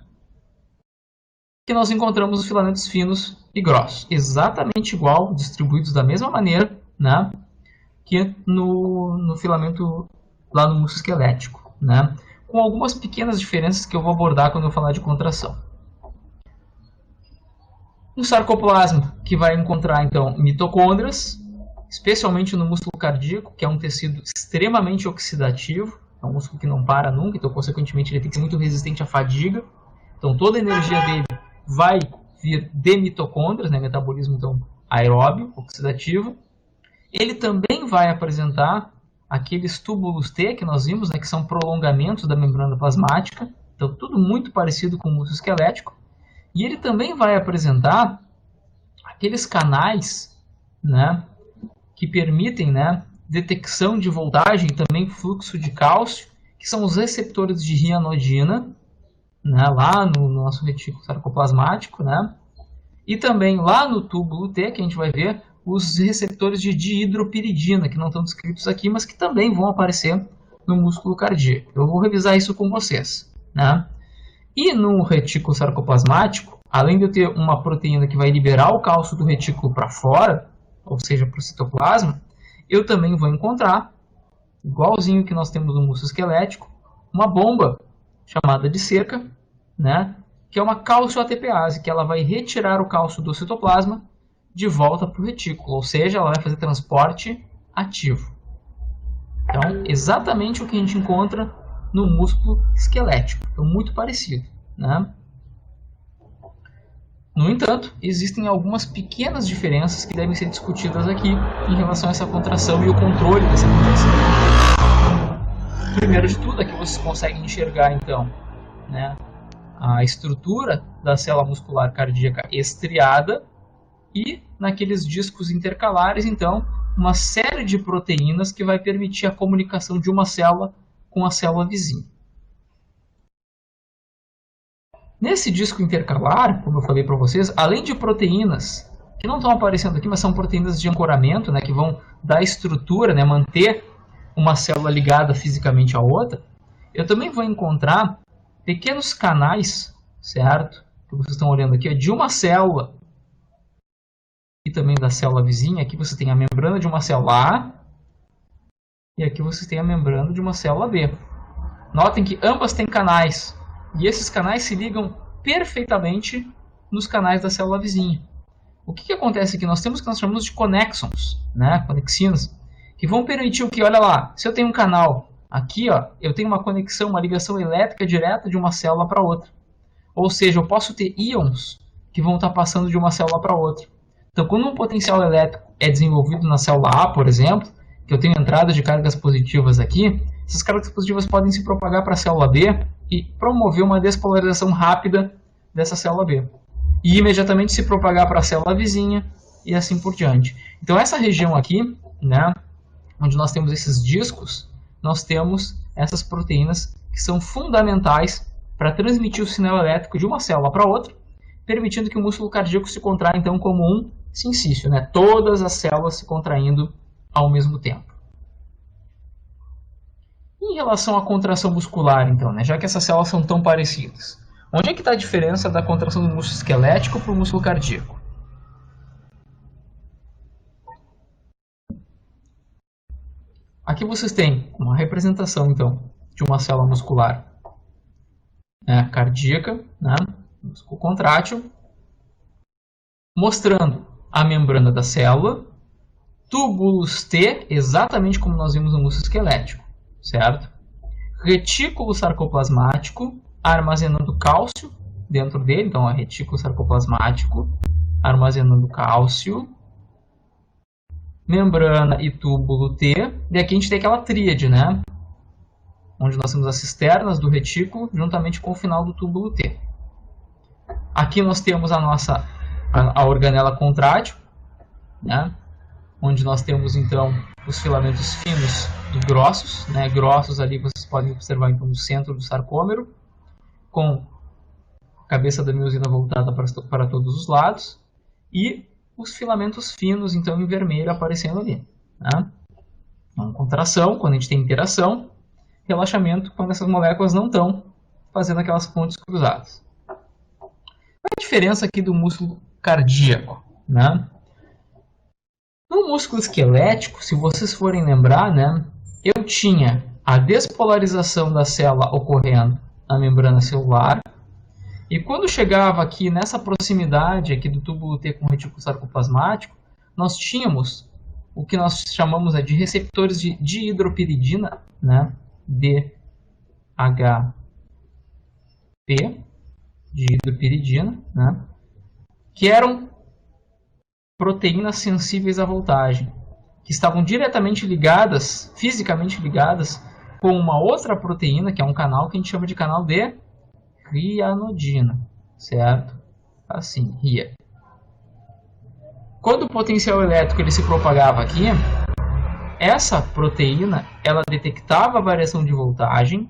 que nós encontramos os filamentos finos e grossos, exatamente igual, distribuídos da mesma maneira, né? Que no filamento lá no músculo esquelético, né? Com algumas pequenas diferenças que eu vou abordar quando eu falar de contração. Um sarcoplasma que vai encontrar então mitocôndrias, especialmente no músculo cardíaco, que é um tecido extremamente oxidativo, é um músculo que não para nunca, então consequentemente ele tem que ser muito resistente à fadiga. Então toda a energia dele vai vir de mitocôndrias, né? Metabolismo então aeróbio, oxidativo. Ele também vai apresentar aqueles túbulos T que nós vimos, né, que são prolongamentos da membrana plasmática, então tudo muito parecido com o músculo esquelético. E ele também vai apresentar aqueles canais, né, que permitem, né, detecção de voltagem e também fluxo de cálcio, que são os receptores de rianodina, né, lá no nosso retículo sarcoplasmático, né, e também lá no túbulo T, que a gente vai ver, os receptores de dihidropiridina, que não estão descritos aqui, mas que também vão aparecer no músculo cardíaco. Eu vou revisar isso com vocês, né? E no retículo sarcoplasmático, além de eu ter uma proteína que vai liberar o cálcio do retículo para fora, ou seja, para o citoplasma, eu também vou encontrar, igualzinho que nós temos no músculo esquelético, uma bomba chamada de cerca, né? Que é uma cálcio-ATPase, que ela vai retirar o cálcio do citoplasma de volta para o retículo, ou seja, ela vai fazer transporte ativo. Então, exatamente o que a gente encontra no músculo esquelético, então muito parecido, né? No entanto, existem algumas pequenas diferenças que devem ser discutidas aqui em relação a essa contração e o controle dessa contração. Primeiro de tudo, aqui vocês conseguem enxergar então, né, a estrutura da célula muscular cardíaca estriada e naqueles discos intercalares, então, uma série de proteínas que vai permitir a comunicação de uma célula com a célula vizinha. Nesse disco intercalar, como eu falei para vocês, além de proteínas que não estão aparecendo aqui, mas são proteínas de ancoramento, né, que vão dar estrutura, né, manter uma célula ligada fisicamente à outra, eu também vou encontrar pequenos canais, certo? Que vocês estão olhando aqui, de uma célula e também da célula vizinha. Aqui você tem a membrana de uma célula A e aqui você tem a membrana de uma célula B. Notem que ambas têm canais, E esses canais se ligam perfeitamente nos canais da célula vizinha. O que acontece aqui? Nós temos o que nós chamamos de connexons, né? Conexinas, que vão permitir o que? Olha lá, se eu tenho um canal aqui, ó, eu tenho uma conexão, uma ligação elétrica direta de uma célula para outra. Ou seja, eu posso ter íons que vão estar passando de uma célula para outra. Então, quando um potencial elétrico é desenvolvido na célula A, por exemplo, que eu tenho entrada de cargas positivas aqui, essas cargas positivas podem se propagar para a célula B e promover uma despolarização rápida dessa célula B. E imediatamente se propagar para a célula vizinha e assim por diante. Então, essa região aqui, né, onde nós temos esses discos, nós temos essas proteínas que são fundamentais para transmitir o sinal elétrico de uma célula para outra, permitindo que o músculo cardíaco se contraia então como um sincício, né? Todas as células se contraindo ao mesmo tempo. E em relação à contração muscular, então, né? Já que essas células são tão parecidas, onde é que está a diferença da contração do músculo esquelético para o músculo cardíaco? Aqui vocês têm uma representação, então, de uma célula muscular, né, cardíaca, né, músculo contrátil, mostrando a membrana da célula, túbulos T, exatamente como nós vimos no músculo esquelético, certo? Retículo sarcoplasmático, armazenando cálcio dentro dele, então, retículo sarcoplasmático, armazenando cálcio, membrana e túbulo T, e aqui a gente tem aquela tríade, né? Onde nós temos as cisternas do retículo juntamente com o final do túbulo T. Aqui nós temos a organela contrátil, né? Onde nós temos então os filamentos finos e grossos, né? Grossos ali vocês podem observar então no centro do sarcômero, com a cabeça da miosina voltada para todos os lados, e os filamentos finos, então, em vermelho aparecendo ali. Né? Então, contração, quando a gente tem interação, relaxamento, quando essas moléculas não estão fazendo aquelas pontes cruzadas. Qual é a diferença aqui do músculo cardíaco? Né? No músculo esquelético, se vocês forem lembrar, né, eu tinha a despolarização da célula ocorrendo na membrana celular, e quando chegava aqui nessa proximidade aqui do túbulo T com o retículo sarcoplasmático, nós tínhamos o que nós chamamos de receptores de dihidropiridina, né? DHP, dihidropiridina, né? Que eram proteínas sensíveis à voltagem, que estavam diretamente ligadas, fisicamente ligadas, com uma outra proteína, que é um canal que a gente chama de canal de rianodina, certo? Assim, RIA. Quando o potencial elétrico ele se propagava aqui, essa proteína ela detectava a variação de voltagem,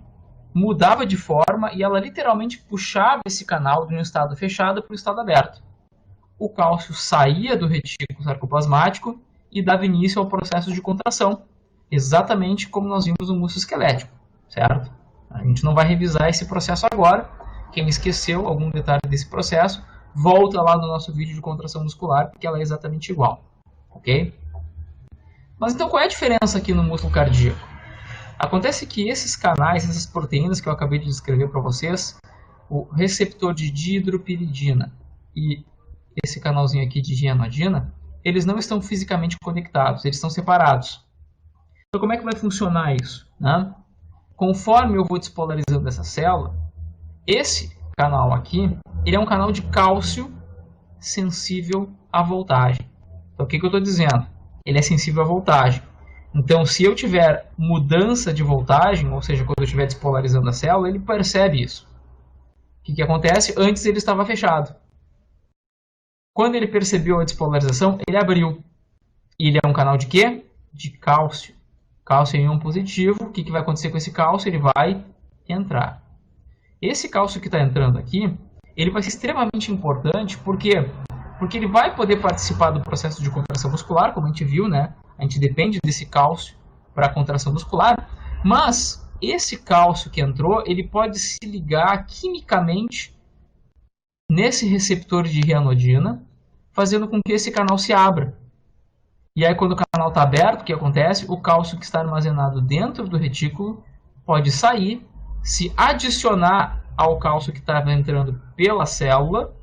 mudava de forma e ela literalmente puxava esse canal de um estado fechado para o estado aberto. O cálcio saía do retículo sarcoplasmático e dava início ao processo de contração, exatamente como nós vimos no músculo esquelético, certo? A gente não vai revisar esse processo agora. Quem esqueceu algum detalhe desse processo, volta lá no nosso vídeo de contração muscular, porque ela é exatamente igual, ok? Mas então qual é a diferença aqui no músculo cardíaco? Acontece que esses canais, essas proteínas que eu acabei de descrever para vocês, o receptor de dihidropiridina e esse canalzinho aqui de rianodina, eles não estão fisicamente conectados, eles estão separados. Então como é que vai funcionar isso? Né? Conforme eu vou despolarizando essa célula, esse canal aqui, ele é um canal de cálcio sensível à voltagem. Então, o que eu estou dizendo? Ele é sensível à voltagem. Então, se eu tiver mudança de voltagem, ou seja, quando eu estiver despolarizando a célula, ele percebe isso. O que acontece? Antes ele estava fechado. Quando ele percebeu a despolarização, ele abriu. E ele é um canal de quê? De cálcio. Cálcio é íon positivo. O que vai acontecer com esse cálcio? Ele vai entrar. Esse cálcio que está entrando aqui, ele vai ser extremamente importante, por quê? Porque ele vai poder participar do processo de contração muscular, como a gente viu, né? A gente depende desse cálcio para a contração muscular, mas esse cálcio que entrou, ele pode se ligar quimicamente nesse receptor de rianodina, fazendo com que esse canal se abra. E aí, quando o canal está aberto, o que acontece? O cálcio que está armazenado dentro do retículo pode sair, se adicionar ao cálcio que estava entrando pela célula,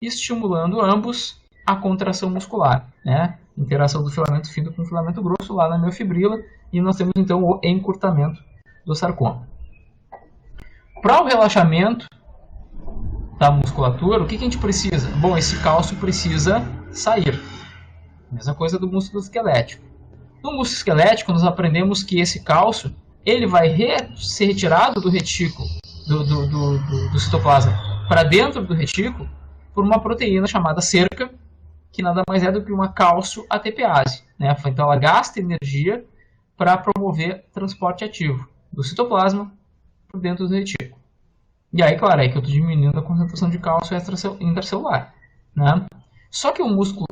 estimulando ambos a contração muscular, né? Interação do filamento fino com o filamento grosso lá na miofibrila, e nós temos então o encurtamento do sarcoma. Para o relaxamento da musculatura, o que a gente precisa? Bom, esse cálcio precisa sair. Mesma coisa do músculo esquelético. No músculo esquelético, nós aprendemos que esse cálcio ele vai ser retirado do retículo, do citoplasma, para dentro do retículo, por uma proteína chamada cerca, que nada mais é do que uma cálcio ATPase, né? Então ela gasta energia para promover transporte ativo do citoplasma por dentro do retículo. E aí, claro, é que eu estou diminuindo a concentração de cálcio intracelular, né? Só que o músculo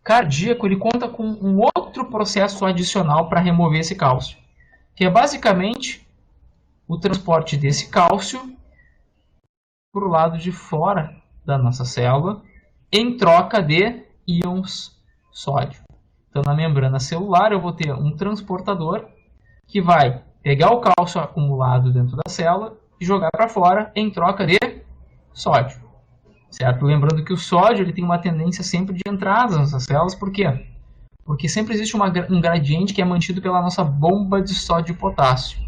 cardíaco ele conta com um outro processo adicional para remover esse cálcio, que é basicamente o transporte desse cálcio para o lado de fora da nossa célula, em troca de íons sódio. Então, na membrana celular, eu vou ter um transportador que vai pegar o cálcio acumulado dentro da célula e jogar para fora em troca de sódio. Certo? Lembrando que o sódio ele tem uma tendência sempre de entrar nas nossas células. Por quê? Porque sempre existe um gradiente que é mantido pela nossa bomba de sódio e potássio.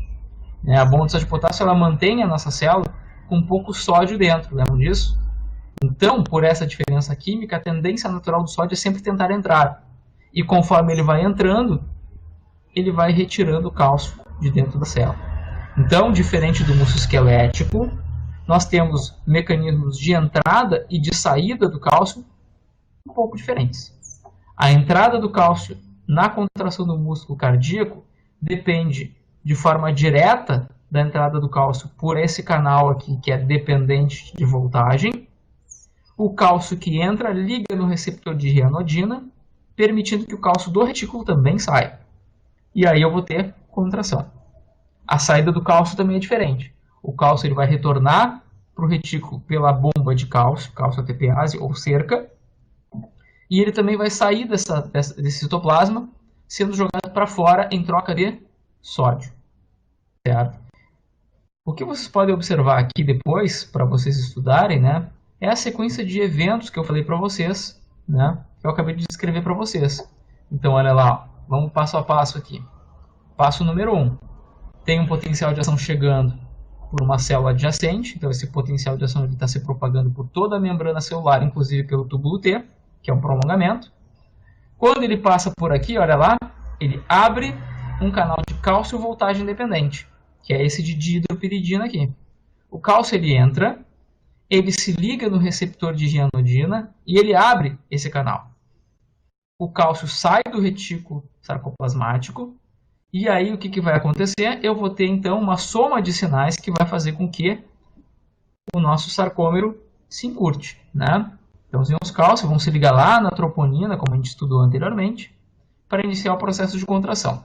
A bomba de sódio e potássio ela mantém a nossa célula com pouco sódio dentro. Lembram disso? Então, por essa diferença química, a tendência natural do sódio é sempre tentar entrar. E conforme ele vai entrando, ele vai retirando o cálcio de dentro da célula. Então, diferente do músculo esquelético, nós temos mecanismos de entrada e de saída do cálcio um pouco diferentes. A entrada do cálcio na contração do músculo cardíaco depende de forma direta da entrada do cálcio por esse canal aqui, que é dependente de voltagem. O cálcio que entra liga no receptor de rianodina, permitindo que o cálcio do retículo também saia. E aí eu vou ter contração. A saída do cálcio também é diferente. O cálcio ele vai retornar para o retículo pela bomba de cálcio, cálcio ATPase ou cerca, e ele também vai sair desse citoplasma, sendo jogado para fora em troca de sódio. Certo? O que vocês podem observar aqui depois, para vocês estudarem, né, é a sequência de eventos que eu falei para vocês, né, que eu acabei de descrever para vocês. Então, olha lá, vamos passo a passo aqui. Passo número 1. Tem um potencial de ação chegando por uma célula adjacente, então esse potencial de ação está se propagando por toda a membrana celular, inclusive pelo túbulo T, que é um prolongamento. Quando ele passa por aqui, olha lá, ele abre um canal de cálcio voltagem dependente, que é esse de dihidropiridina aqui. O cálcio ele entra, ele se liga no receptor de rianodina e ele abre esse canal. O cálcio sai do retículo sarcoplasmático. E aí o que vai acontecer? Eu vou ter então uma soma de sinais que vai fazer com que o nosso sarcômero se encurte, né? Então os íons cálcio vão se ligar lá na troponina, como a gente estudou anteriormente, para iniciar o processo de contração.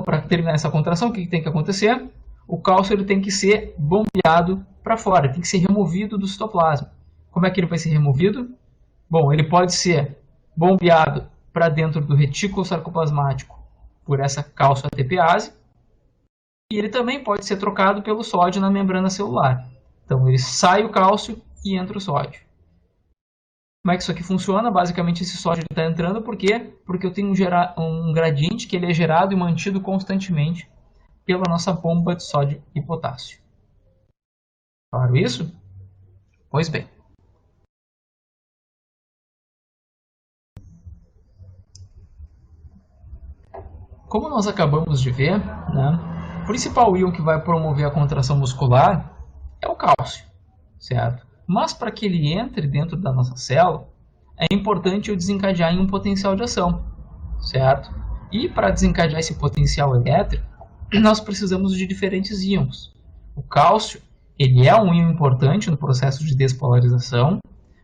Para terminar essa contração, o que tem que acontecer? O cálcio ele tem que ser bombeado para fora, tem que ser removido do citoplasma. Como é que ele vai ser removido? Bom, ele pode ser bombeado para dentro do retículo sarcoplasmático por essa cálcio ATPase, e ele também pode ser trocado pelo sódio na membrana celular. Então ele sai o cálcio e entra o sódio. Como é que isso aqui funciona? Basicamente esse sódio está entrando, por quê? Porque eu tenho um gradiente que ele é gerado e mantido constantemente pela nossa bomba de sódio e potássio. Claro isso? Pois bem. Como nós acabamos de ver, né, o principal íon que vai promover a contração muscular é o cálcio, certo? Mas para que ele entre dentro da nossa célula, é importante eu desencadear em um potencial de ação, certo? E para desencadear esse potencial elétrico, nós precisamos de diferentes íons. O cálcio, ele é um íon importante no processo de despolarização,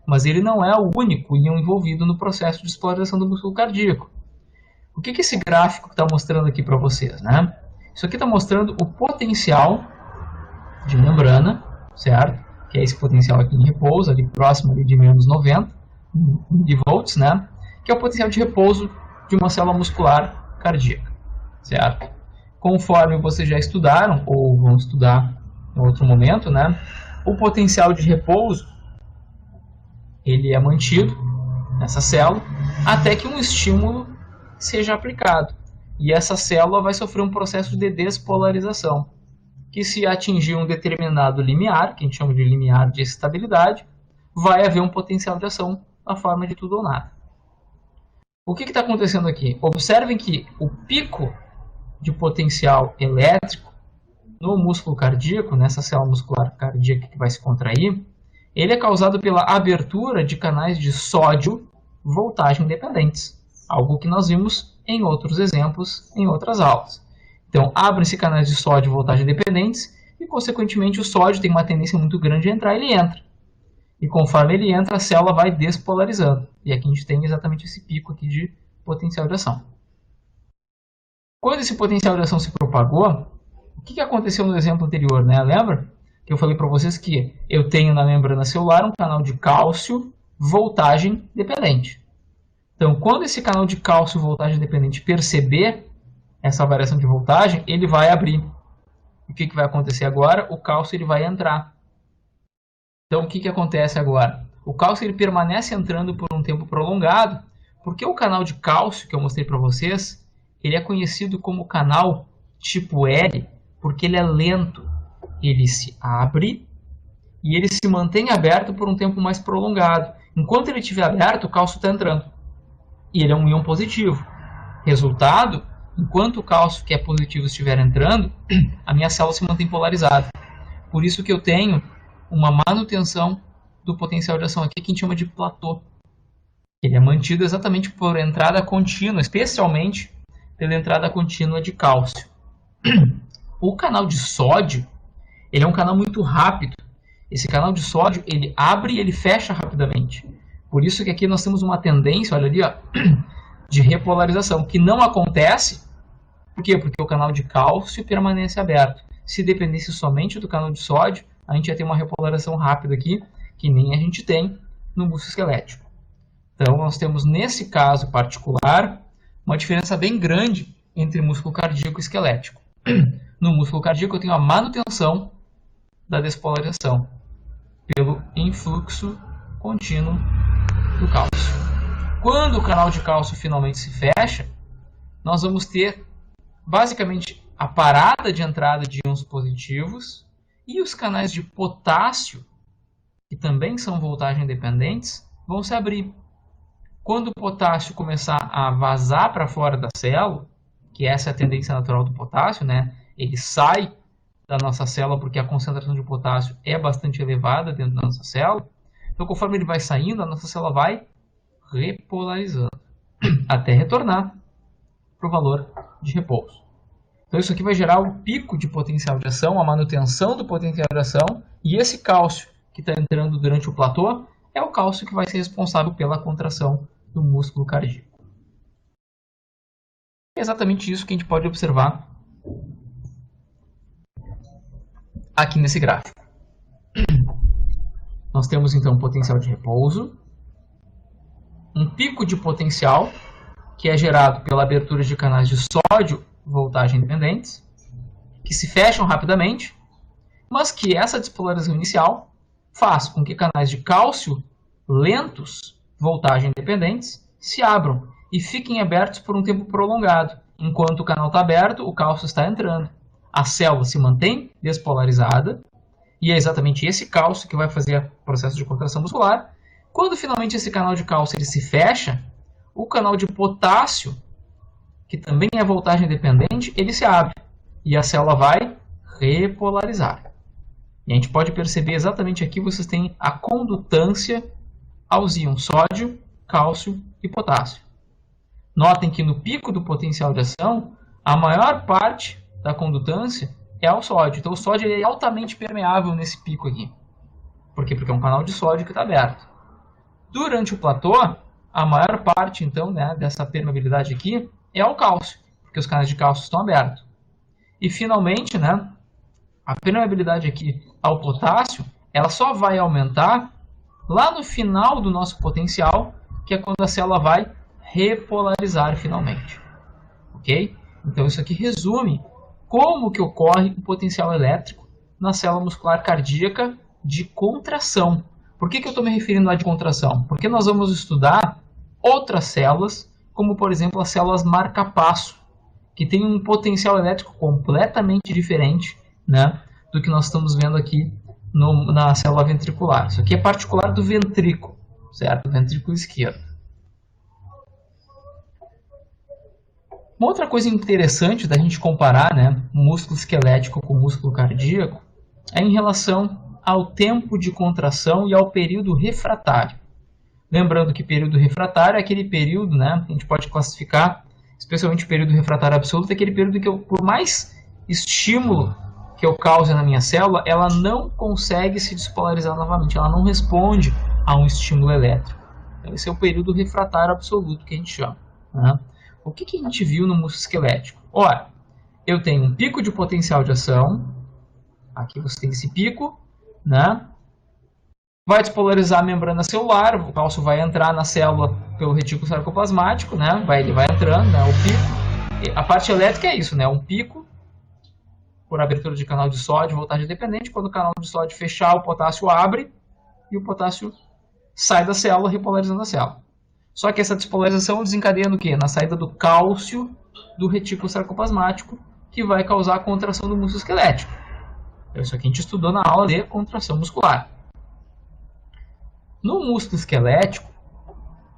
mas ele não é o único íon envolvido no processo de despolarização do músculo cardíaco. O que esse gráfico está mostrando aqui para vocês, né? Isso aqui está mostrando o potencial de membrana, certo? Que é esse potencial aqui em repouso, ali próximo ali de menos 90 mV, né? Que é o potencial de repouso de uma célula muscular cardíaca, certo? Conforme vocês já estudaram, ou vão estudar em outro momento, né? O potencial de repouso ele é mantido nessa célula até que um estímulo seja aplicado. E essa célula vai sofrer um processo de despolarização, que se atingir um determinado limiar, que a gente chama de limiar de estabilidade, vai haver um potencial de ação na forma de tudo ou nada. O que está acontecendo aqui? Observem que o pico de potencial elétrico no músculo cardíaco, nessa célula muscular cardíaca que vai se contrair, ele é causado pela abertura de canais de sódio voltagem dependentes, algo que nós vimos em outros exemplos, em outras aulas. Então, abrem-se canais de sódio voltagem dependentes e, consequentemente, o sódio tem uma tendência muito grande de entrar, ele entra. E conforme ele entra, a célula vai despolarizando. E aqui a gente tem exatamente esse pico aqui de potencial de ação. Quando esse potencial de ação se propagou, o que aconteceu no exemplo anterior, né? Lembra que eu falei para vocês que eu tenho na membrana celular um canal de cálcio voltagem dependente. Então, quando esse canal de cálcio voltagem dependente perceber essa variação de voltagem, ele vai abrir. O que vai acontecer agora? O cálcio ele vai entrar. Então, o que acontece agora? O cálcio ele permanece entrando por um tempo prolongado, porque o canal de cálcio que eu mostrei para vocês, ele é conhecido como canal tipo L, porque ele é lento. Ele se abre e ele se mantém aberto por um tempo mais prolongado. Enquanto ele estiver aberto, o cálcio está entrando. E ele é um íon positivo. Resultado, enquanto o cálcio que é positivo estiver entrando, a minha célula se mantém polarizada. Por isso que eu tenho uma manutenção do potencial de ação aqui, que a gente chama de platô. Ele é mantido exatamente por entrada contínua, especialmente pela entrada contínua de cálcio. O canal de sódio, ele é um canal muito rápido. Esse canal de sódio, ele abre e ele fecha rapidamente. Por isso que aqui nós temos uma tendência, olha ali, ó, de repolarização, que não acontece. Por quê? Porque o canal de cálcio permanece aberto. Se dependesse somente do canal de sódio, a gente ia ter uma repolarização rápida aqui, que nem a gente tem no músculo esquelético. Então, nós temos, nesse caso particular, uma diferença bem grande entre músculo cardíaco e esquelético. No músculo cardíaco, eu tenho a manutenção da despolarização pelo influxo contínuo do cálcio. Quando o canal de cálcio finalmente se fecha, nós vamos ter, basicamente, a parada de entrada de íons positivos e os canais de potássio, que também são voltagem dependentes, vão se abrir. Quando o potássio começar a vazar para fora da célula, que essa é a tendência natural do potássio, né? Ele sai da nossa célula porque a concentração de potássio é bastante elevada dentro da nossa célula. Então, conforme ele vai saindo, a nossa célula vai repolarizando até retornar para o valor de repouso. Então, isso aqui vai gerar o pico de potencial de ação, a manutenção do potencial de ação, e esse cálcio que está entrando durante o platô é o cálcio que vai ser responsável pela contração do músculo cardíaco. É exatamente isso que a gente pode observar aqui nesse gráfico. Nós temos então potencial de repouso, um pico de potencial que é gerado pela abertura de canais de sódio voltagem dependentes, que se fecham rapidamente, mas que essa despolarização inicial faz com que canais de cálcio lentos, voltagem dependentes, se abram e fiquem abertos por um tempo prolongado. Enquanto o canal está aberto, o cálcio está entrando. A célula se mantém despolarizada e é exatamente esse cálcio que vai fazer o processo de contração muscular. Quando finalmente esse canal de cálcio ele se fecha, o canal de potássio, que também é voltagem dependente, ele se abre e a célula vai repolarizar. E a gente pode perceber exatamente aqui, vocês têm a condutância aos íons sódio, cálcio e potássio. Notem que no pico do potencial de ação, a maior parte da condutância é ao sódio. Então o sódio é altamente permeável nesse pico aqui. Por quê? Porque é um canal de sódio que está aberto. Durante o platô, a maior parte então, né, dessa permeabilidade aqui é ao cálcio, porque os canais de cálcio estão abertos. E finalmente, né, a permeabilidade aqui ao potássio, ela só vai aumentar lá no final do nosso potencial, que é quando a célula vai repolarizar finalmente. Ok? Então isso aqui resume como que ocorre o potencial elétrico na célula muscular cardíaca de contração. Por que eu estou me referindo lá de contração? Porque nós vamos estudar outras células, como por exemplo as células marca-passo, que tem um potencial elétrico completamente diferente, né, do que nós estamos vendo aqui na célula ventricular. Isso aqui é particular do ventrículo, certo? Ventrículo esquerdo. Uma outra coisa interessante da gente comparar, né, músculo esquelético com músculo cardíaco é em relação ao tempo de contração e ao período refratário. Lembrando que período refratário é aquele período, né, que a gente pode classificar, especialmente o período refratário absoluto, é aquele período que eu, por mais estímulo que eu cause na minha célula, ela não consegue se despolarizar novamente, ela não responde a um estímulo elétrico. Então, esse é o período refratário absoluto que a gente chama, né? O que a gente viu no músculo esquelético? Ora, eu tenho um pico de potencial de ação, aqui você tem esse pico, né? Vai despolarizar a membrana celular, o cálcio vai entrar na célula pelo retículo sarcoplasmático, né? Ele vai entrando, né? O pico. A parte elétrica é isso, né? Um pico por abertura de canal de sódio, voltagem dependente. Quando o canal de sódio fechar, o potássio abre e o potássio sai da célula, repolarizando a célula. Só que essa despolarização desencadeia no quê? Na saída do cálcio do retículo sarcoplasmático, que vai causar a contração do músculo esquelético. Então, isso aqui a gente estudou na aula de contração muscular. No músculo esquelético,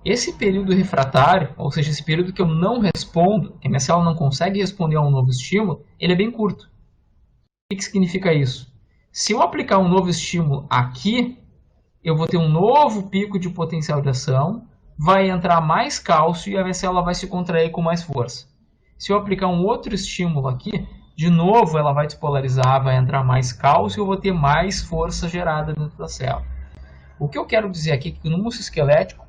esse período refratário, ou seja, esse período que eu não respondo, que a minha célula não consegue responder a um novo estímulo, ele é bem curto. O que significa isso? Se eu aplicar um novo estímulo aqui, eu vou ter um novo pico de potencial de ação, vai entrar mais cálcio e a minha célula vai se contrair com mais força. Se eu aplicar um outro estímulo aqui, de novo ela vai despolarizar, vai entrar mais cálcio e eu vou ter mais força gerada dentro da célula. O que eu quero dizer aqui é que no músculo esquelético,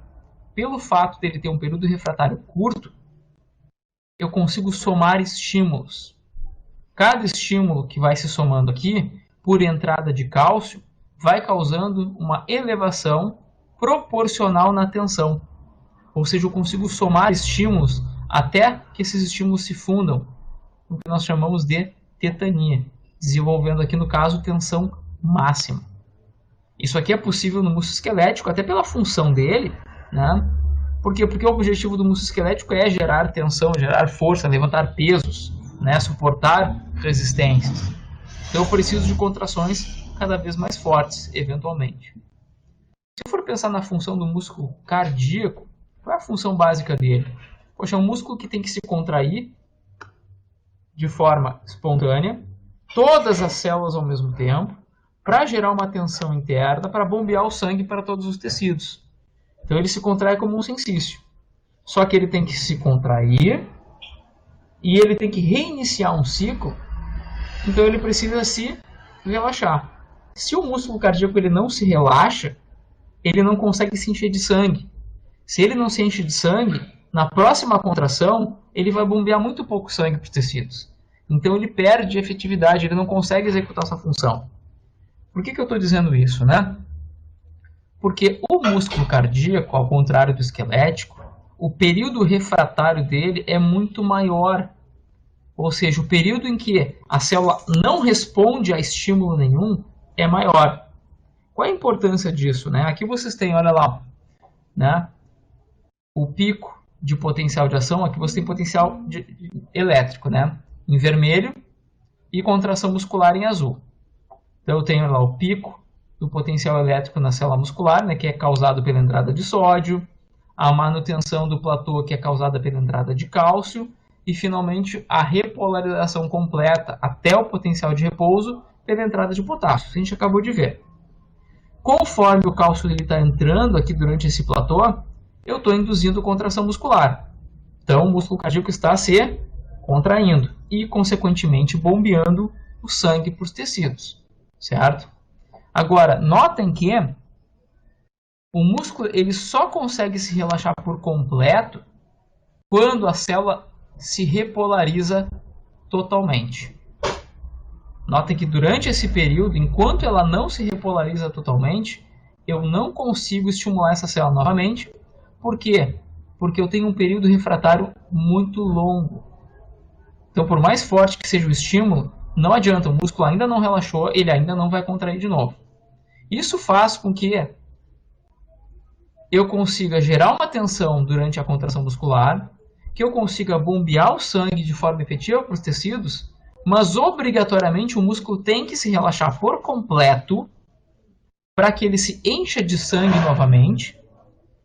pelo fato dele ter um período refratário curto, eu consigo somar estímulos. Cada estímulo que vai se somando aqui, por entrada de cálcio, vai causando uma elevação proporcional na tensão. Ou seja, eu consigo somar estímulos até que esses estímulos se fundam, o que nós chamamos de tetania, desenvolvendo aqui no caso tensão máxima. Isso aqui é possível no músculo esquelético, até pela função dele, né? Por quê? Porque o objetivo do músculo esquelético é gerar tensão, gerar força, levantar pesos, né? Suportar resistências. Então eu preciso de contrações cada vez mais fortes, eventualmente. Se eu for pensar na função do músculo cardíaco, qual é a função básica dele? Poxa, é um músculo que tem que se contrair de forma espontânea, todas as células ao mesmo tempo, para gerar uma tensão interna, para bombear o sangue para todos os tecidos. Então ele se contrai como um sensício. Só que ele tem que se contrair e ele tem que reiniciar um ciclo, então ele precisa se relaxar. Se o músculo cardíaco ele não se relaxa, ele não consegue se encher de sangue. Se ele não se enche de sangue, na próxima contração, ele vai bombear muito pouco sangue para os tecidos. Então ele perde efetividade, ele não consegue executar essa função. Por que eu estou dizendo isso, né? Porque o músculo cardíaco, ao contrário do esquelético, o período refratário dele é muito maior. Ou seja, o período em que a célula não responde a estímulo nenhum é maior. Qual é a importância disso, né? Aqui vocês têm, olha lá, né? O pico de potencial de ação, aqui você tem potencial elétrico, né? Em vermelho e contração muscular em azul. Então eu tenho lá o pico do potencial elétrico na célula muscular, né, que é causado pela entrada de sódio, a manutenção do platô, que é causada pela entrada de cálcio, e finalmente a repolarização completa até o potencial de repouso pela entrada de potássio. Isso a gente acabou de ver. Conforme o cálcio está entrando aqui durante esse platô, eu estou induzindo contração muscular. Então o músculo cardíaco está se contraindo e, consequentemente, bombeando o sangue para os tecidos. Certo? Agora, notem que o músculo ele só consegue se relaxar por completo quando a célula se repolariza totalmente. Notem que durante esse período, enquanto ela não se repolariza totalmente, eu não consigo estimular essa célula novamente. Por quê? Porque eu tenho um período refratário muito longo. Então, por mais forte que seja o estímulo, não adianta, o músculo ainda não relaxou, ele ainda não vai contrair de novo. Isso faz com que eu consiga gerar uma tensão durante a contração muscular, que eu consiga bombear o sangue de forma efetiva para os tecidos, mas obrigatoriamente o músculo tem que se relaxar por completo para que ele se encha de sangue novamente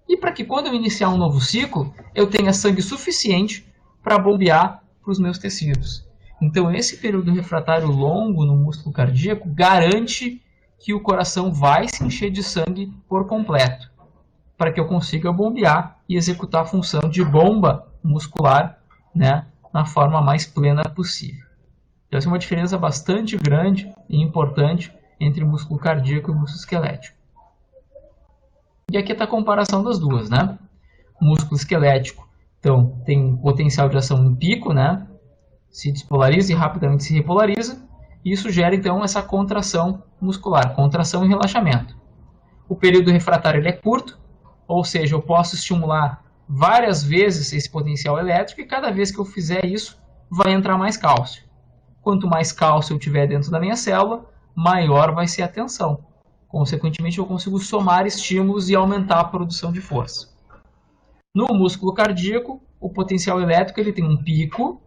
e para que quando eu iniciar um novo ciclo, eu tenha sangue suficiente para bombear para os meus tecidos. Então esse período refratário longo no músculo cardíaco garante que o coração vai se encher de sangue por completo, para que eu consiga bombear e executar a função de bomba muscular, né, na forma mais plena possível. Então, essa é uma diferença bastante grande e importante entre músculo cardíaco e músculo esquelético. E aqui está a comparação das duas, né? O músculo esquelético, então, tem um potencial de ação em pico, né? Se despolariza e rapidamente se repolariza. E isso gera, então, essa contração muscular, contração e relaxamento. O período refratário ele é curto, ou seja, eu posso estimular várias vezes esse potencial elétrico e cada vez que eu fizer isso, vai entrar mais cálcio. Quanto mais cálcio eu tiver dentro da minha célula, maior vai ser a tensão. Consequentemente, eu consigo somar estímulos e aumentar a produção de força. No músculo cardíaco, o potencial elétrico ele tem um pico,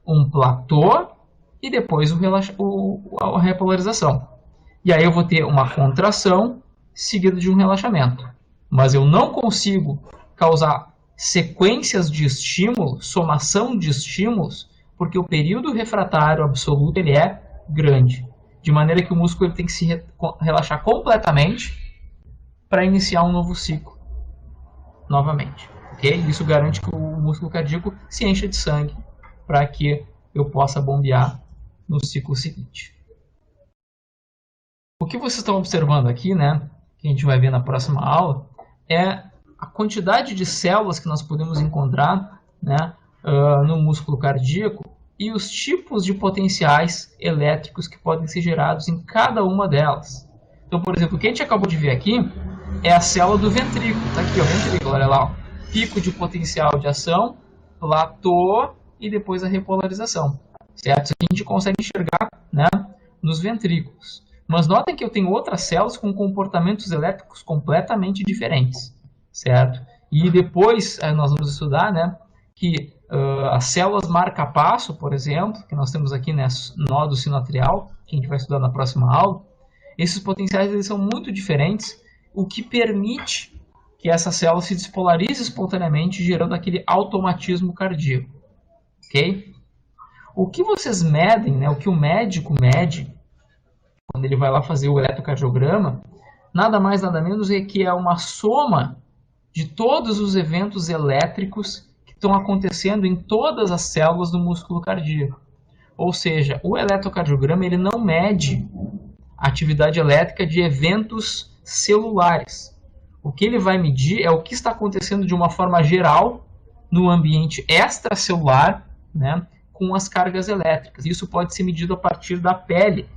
um platô e depois a repolarização. E aí eu vou ter uma contração seguida de um relaxamento. Mas eu não consigo causar sequências de estímulos, somação de estímulos, porque o período refratário absoluto ele é grande. De maneira que o músculo ele tem que se relaxar completamente para iniciar um novo ciclo novamente. Okay? Isso garante que o músculo cardíaco se encha de sangue para que eu possa bombear no ciclo seguinte. O que vocês estão observando aqui, né, que a gente vai ver na próxima aula, é a quantidade de células que nós podemos encontrar, né, no músculo cardíaco e os tipos de potenciais elétricos que podem ser gerados em cada uma delas. Então, por exemplo, o que a gente acabou de ver aqui é a célula do ventrículo. Está aqui, o ventrículo, olha lá. Ó. Pico de potencial de ação, platô e depois a repolarização. Certo? Isso aqui a gente consegue enxergar, né, nos ventrículos. Mas notem que eu tenho outras células com comportamentos elétricos completamente diferentes. Certo? E depois nós vamos estudar, né, que as células marca-passo, por exemplo, que nós temos aqui, né, nódo sinoatrial, que a gente vai estudar na próxima aula, esses potenciais eles são muito diferentes, o que permite que essa célula se despolarize espontaneamente, gerando aquele automatismo cardíaco. Ok? O que vocês medem, né, o que o médico mede, quando ele vai lá fazer o eletrocardiograma, nada mais nada menos é que é uma soma de todos os eventos elétricos que estão acontecendo em todas as células do músculo cardíaco. Ou seja, o eletrocardiograma ele não mede a atividade elétrica de eventos celulares. O que ele vai medir é o que está acontecendo de uma forma geral no ambiente extracelular, né, com as cargas elétricas. Isso pode ser medido a partir da pele.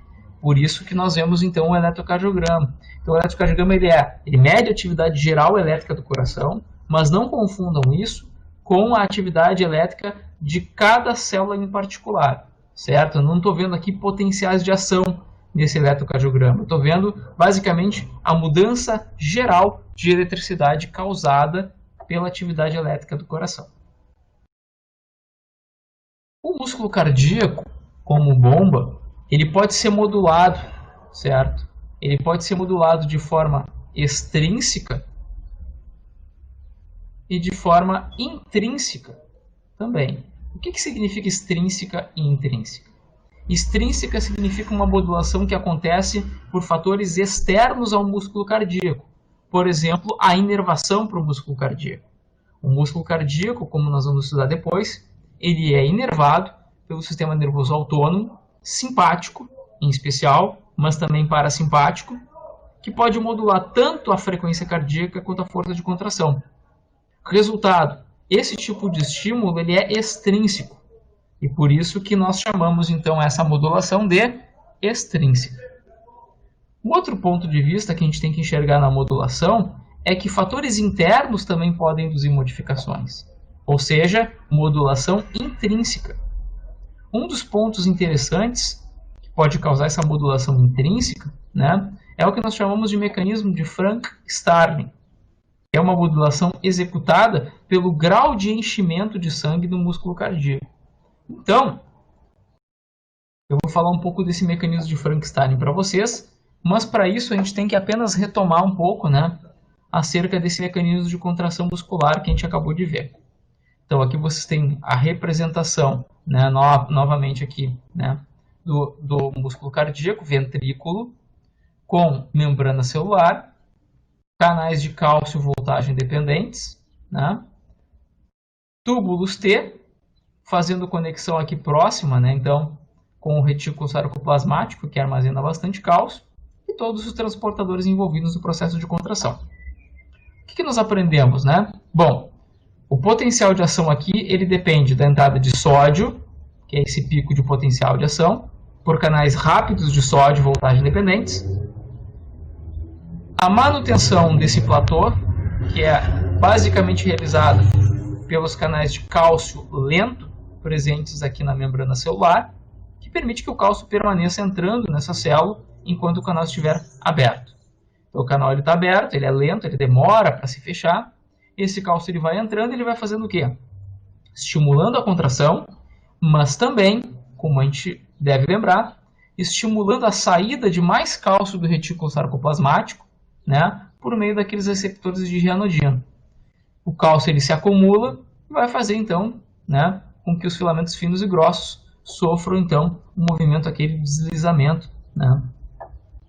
Por isso que nós vemos então o eletrocardiograma. Então o eletrocardiograma ele mede a atividade geral elétrica do coração, mas não confundam isso com a atividade elétrica de cada célula em particular, certo? Eu não estou vendo aqui potenciais de ação nesse eletrocardiograma. Estou vendo basicamente a mudança geral de eletricidade causada pela atividade elétrica do coração. O músculo cardíaco, como bomba, ele pode ser modulado, certo? Ele pode ser modulado de forma extrínseca e de forma intrínseca também. O que significa extrínseca e intrínseca? Extrínseca significa uma modulação que acontece por fatores externos ao músculo cardíaco. Por exemplo, a inervação para o músculo cardíaco. O músculo cardíaco, como nós vamos estudar depois, ele é inervado pelo sistema nervoso autônomo, simpático, em especial, mas também parasimpático, que pode modular tanto a frequência cardíaca quanto a força de contração. Resultado, esse tipo de estímulo ele é extrínseco, e por isso que nós chamamos então essa modulação de extrínseca. O outro ponto de vista que a gente tem que enxergar na modulação é que fatores internos também podem induzir modificações, ou seja, modulação intrínseca. Um dos pontos interessantes pode causar essa modulação intrínseca, né, é o que nós chamamos de mecanismo de Frank-Starling. É uma modulação executada pelo grau de enchimento de sangue do músculo cardíaco. Então, eu vou falar um pouco desse mecanismo de Frank-Starling para vocês, mas para isso a gente tem que apenas retomar um pouco, né, acerca desse mecanismo de contração muscular que a gente acabou de ver. Então aqui vocês têm a representação, né, novamente aqui, né, do músculo cardíaco, ventrículo, com membrana celular, canais de cálcio voltagem dependentes, né, túbulos T, fazendo conexão aqui próxima, né, então, com o retículo sarcoplasmático, que armazena bastante cálcio, e todos os transportadores envolvidos no processo de contração. O que nós aprendemos, né? Bom, o potencial de ação aqui, ele depende da entrada de sódio, que é esse pico de potencial de ação, por canais rápidos de sódio voltagem dependentes. A manutenção desse platô, que é basicamente realizada pelos canais de cálcio lento, presentes aqui na membrana celular, que permite que o cálcio permaneça entrando nessa célula enquanto o canal estiver aberto. Então, o canal está aberto, ele é lento, ele demora para se fechar. Esse cálcio ele vai entrando, ele vai fazendo o quê? Estimulando a contração, mas também, como a gente deve lembrar, estimulando a saída de mais cálcio do retículo sarcoplasmático, né, por meio daqueles receptores de rianodina. O cálcio ele se acumula e vai fazer então, né, com que os filamentos finos e grossos sofram então um movimento, aquele deslizamento, né,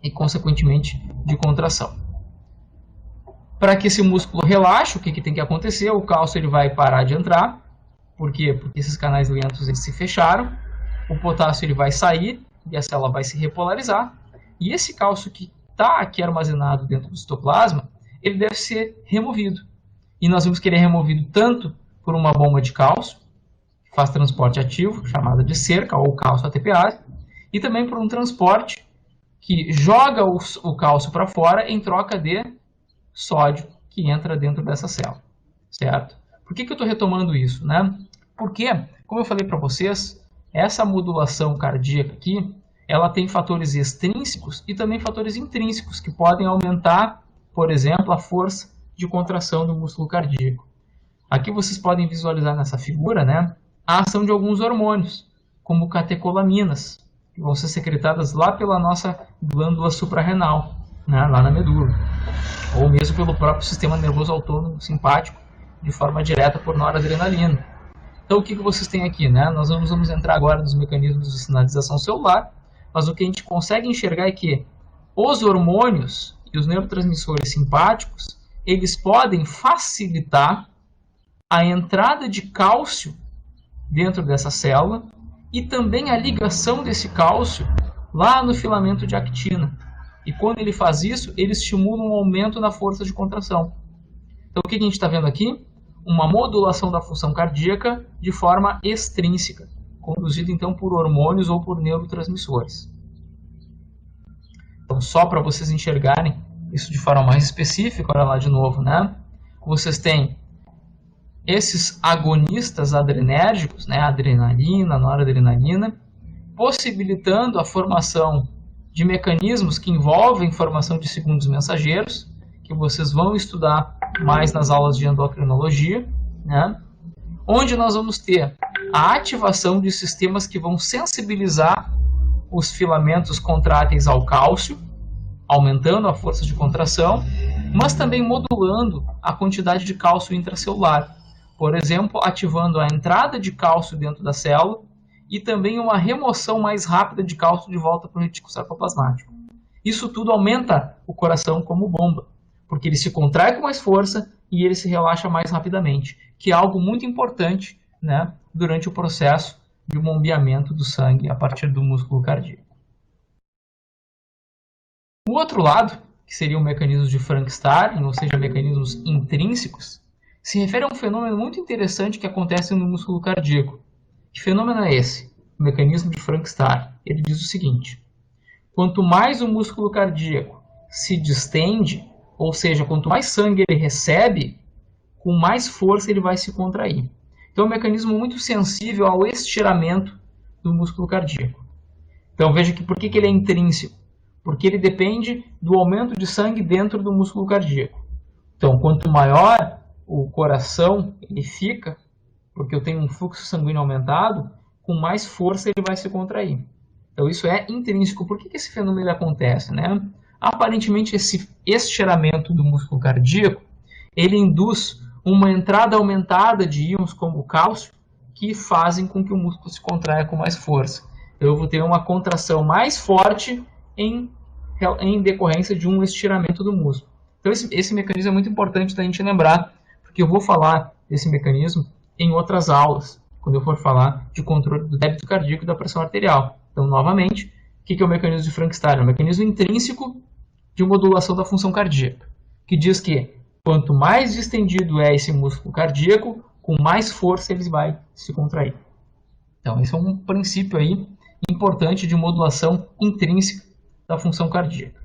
e consequentemente de contração. Para que esse músculo relaxe, o que tem que acontecer? O cálcio ele vai parar de entrar. Por quê? Porque esses canais lentos eles se fecharam. O potássio ele vai sair e a célula vai se repolarizar. E esse cálcio que está aqui armazenado dentro do citoplasma, ele deve ser removido. E nós vimos que ele é removido tanto por uma bomba de cálcio, que faz transporte ativo, chamada de cerca ou cálcio ATPase, e também por um transporte que joga o cálcio para fora em troca de sódio que entra dentro dessa célula, certo? Por que eu estou retomando isso, né? Porque, como eu falei para vocês, essa modulação cardíaca aqui, ela tem fatores extrínsecos e também fatores intrínsecos que podem aumentar, por exemplo, a força de contração do músculo cardíaco. Aqui vocês podem visualizar nessa figura, né, a ação de alguns hormônios, como catecolaminas, que vão ser secretadas lá pela nossa glândula suprarrenal, né, lá na medula, ou mesmo pelo próprio sistema nervoso autônomo simpático, de forma direta por noradrenalina. Então, o que vocês têm aqui, né? Nós vamos entrar agora nos mecanismos de sinalização celular, mas o que a gente consegue enxergar é que os hormônios e os neurotransmissores simpáticos, eles podem facilitar a entrada de cálcio dentro dessa célula e também a ligação desse cálcio lá no filamento de actina. E quando ele faz isso, ele estimula um aumento na força de contração. Então, o que a gente está vendo aqui? Uma modulação da função cardíaca de forma extrínseca, conduzida então por hormônios ou por neurotransmissores. Então, só para vocês enxergarem isso de forma mais específica, olha lá de novo, né? Vocês têm esses agonistas adrenérgicos, né? Adrenalina, noradrenalina, possibilitando a formação de mecanismos que envolvem formação de segundos mensageiros, que vocês vão estudar mais nas aulas de endocrinologia, né? Onde nós vamos ter a ativação de sistemas que vão sensibilizar os filamentos contráteis ao cálcio, aumentando a força de contração, mas também modulando a quantidade de cálcio intracelular. Por exemplo, ativando a entrada de cálcio dentro da célula e também uma remoção mais rápida de cálcio de volta para o retículo sarcoplasmático. Isso tudo aumenta o coração como bomba, porque ele se contrai com mais força e ele se relaxa mais rapidamente, que é algo muito importante, né, durante o processo de bombeamento do sangue a partir do músculo cardíaco. O outro lado, que seria o mecanismo de Frank-Starling, ou seja, mecanismos intrínsecos, se refere a um fenômeno muito interessante que acontece no músculo cardíaco. Que fenômeno é esse? O mecanismo de Frank-Starling. Ele diz o seguinte: quanto mais o músculo cardíaco se distende, ou seja, quanto mais sangue ele recebe, com mais força ele vai se contrair. Então é um mecanismo muito sensível ao estiramento do músculo cardíaco. Então veja que por que ele é intrínseco? Porque ele depende do aumento de sangue dentro do músculo cardíaco. Então, quanto maior o coração ele fica, porque eu tenho um fluxo sanguíneo aumentado, com mais força ele vai se contrair. Então isso é intrínseco. Por que esse fenômeno acontece, né? Aparentemente esse estiramento do músculo cardíaco, ele induz uma entrada aumentada de íons como o cálcio, que fazem com que o músculo se contraia com mais força. Eu vou ter uma contração mais forte em decorrência de um estiramento do músculo. Então esse mecanismo é muito importante da gente lembrar, porque eu vou falar desse mecanismo em outras aulas, quando eu for falar de controle do débito cardíaco e da pressão arterial. Então, novamente, o que é o mecanismo de Frankenstein? É um mecanismo intrínseco de modulação da função cardíaca, que diz que quanto mais distendido é esse músculo cardíaco, com mais força ele vai se contrair. Então, esse é um princípio aí importante de modulação intrínseca da função cardíaca.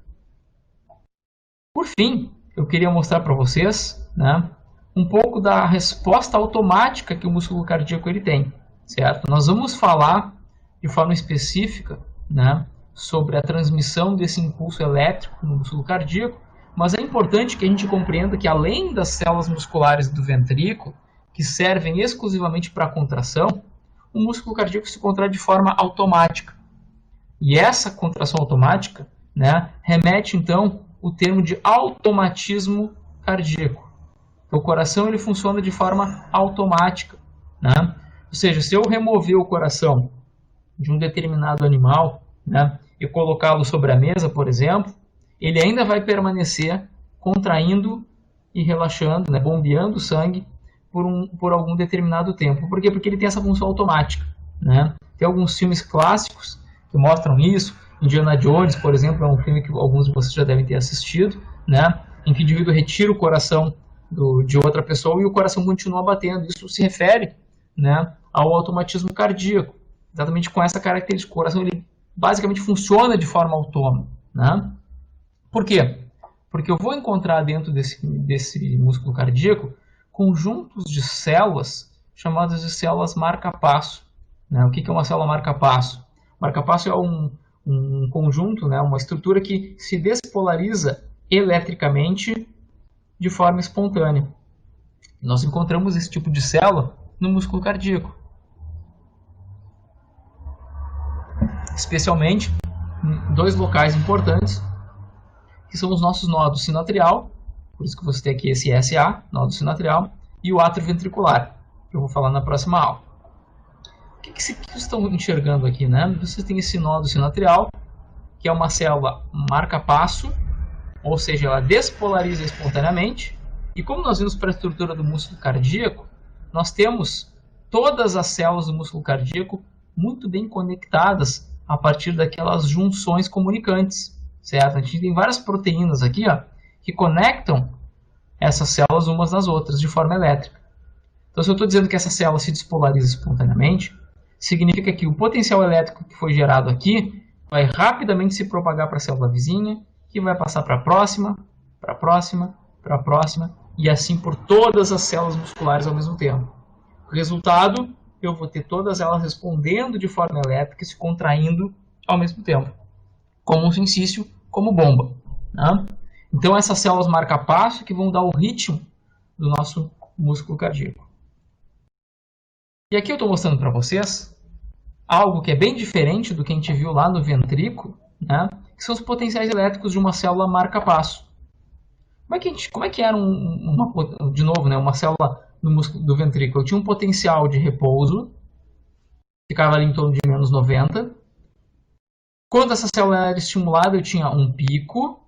Por fim, eu queria mostrar para vocês, né, um pouco da resposta automática que o músculo cardíaco ele tem, certo? Nós vamos falar de forma específica, né, sobre a transmissão desse impulso elétrico no músculo cardíaco, mas é importante que a gente compreenda que além das células musculares do ventrículo, que servem exclusivamente para a contração, o músculo cardíaco se contrai de forma automática. E essa contração automática, né, remete então o termo de automatismo cardíaco. Então, o coração ele funciona de forma automática, né? Ou seja, se eu remover o coração de um determinado animal, né, e colocá-lo sobre a mesa, por exemplo, ele ainda vai permanecer contraindo e relaxando, né, bombeando sangue por algum determinado tempo. Por quê? Porque ele tem essa função automática, né? Tem alguns filmes clássicos que mostram isso. Indiana Jones, por exemplo, é um filme que alguns de vocês já devem ter assistido, né, em que o indivíduo retira o coração de outra pessoa e o coração continua batendo. Isso se refere, né, ao automatismo cardíaco, exatamente com essa característica. O coração ele basicamente funciona de forma autônoma, né? Por quê? Porque eu vou encontrar dentro desse músculo cardíaco conjuntos de células chamadas de células marca-passo, né? O que é uma célula marca-passo? Marca-passo é um conjunto, né, uma estrutura que se despolariza eletricamente de forma espontânea. Nós encontramos esse tipo de célula no músculo cardíaco, especialmente em dois locais importantes, que são os nossos nodos sinoatrial, por isso que você tem aqui esse SA, nódo sinoatrial, e o átrio ventricular, que eu vou falar na próxima aula. O que vocês estão enxergando aqui, né? Você tem esse nódo sinoatrial, que é uma célula marca-passo, ou seja, ela despolariza espontaneamente. E como nós vimos para a estrutura do músculo cardíaco, nós temos todas as células do músculo cardíaco muito bem conectadas a partir daquelas junções comunicantes, certo? A gente tem várias proteínas aqui, ó, que conectam essas células umas nas outras de forma elétrica. Então, se eu estou dizendo que essa célula se despolariza espontaneamente, significa que o potencial elétrico que foi gerado aqui vai rapidamente se propagar para a célula vizinha, que vai passar para a próxima, para a próxima, para a próxima, e assim por todas as células musculares ao mesmo tempo. O resultado, eu vou ter todas elas respondendo de forma elétrica e se contraindo ao mesmo tempo, como um sensício, como bomba, né? Então, essas células marca-passo que vão dar o ritmo do nosso músculo cardíaco. E aqui eu estou mostrando para vocês algo que é bem diferente do que a gente viu lá no ventrículo, né? Que são os potenciais elétricos de uma célula marca-passo. Como é que era de novo, né, uma célula do músculo do ventrículo? Eu tinha um potencial de repouso, ficava ali em torno de menos 90. Quando essa célula era estimulada, eu tinha um pico,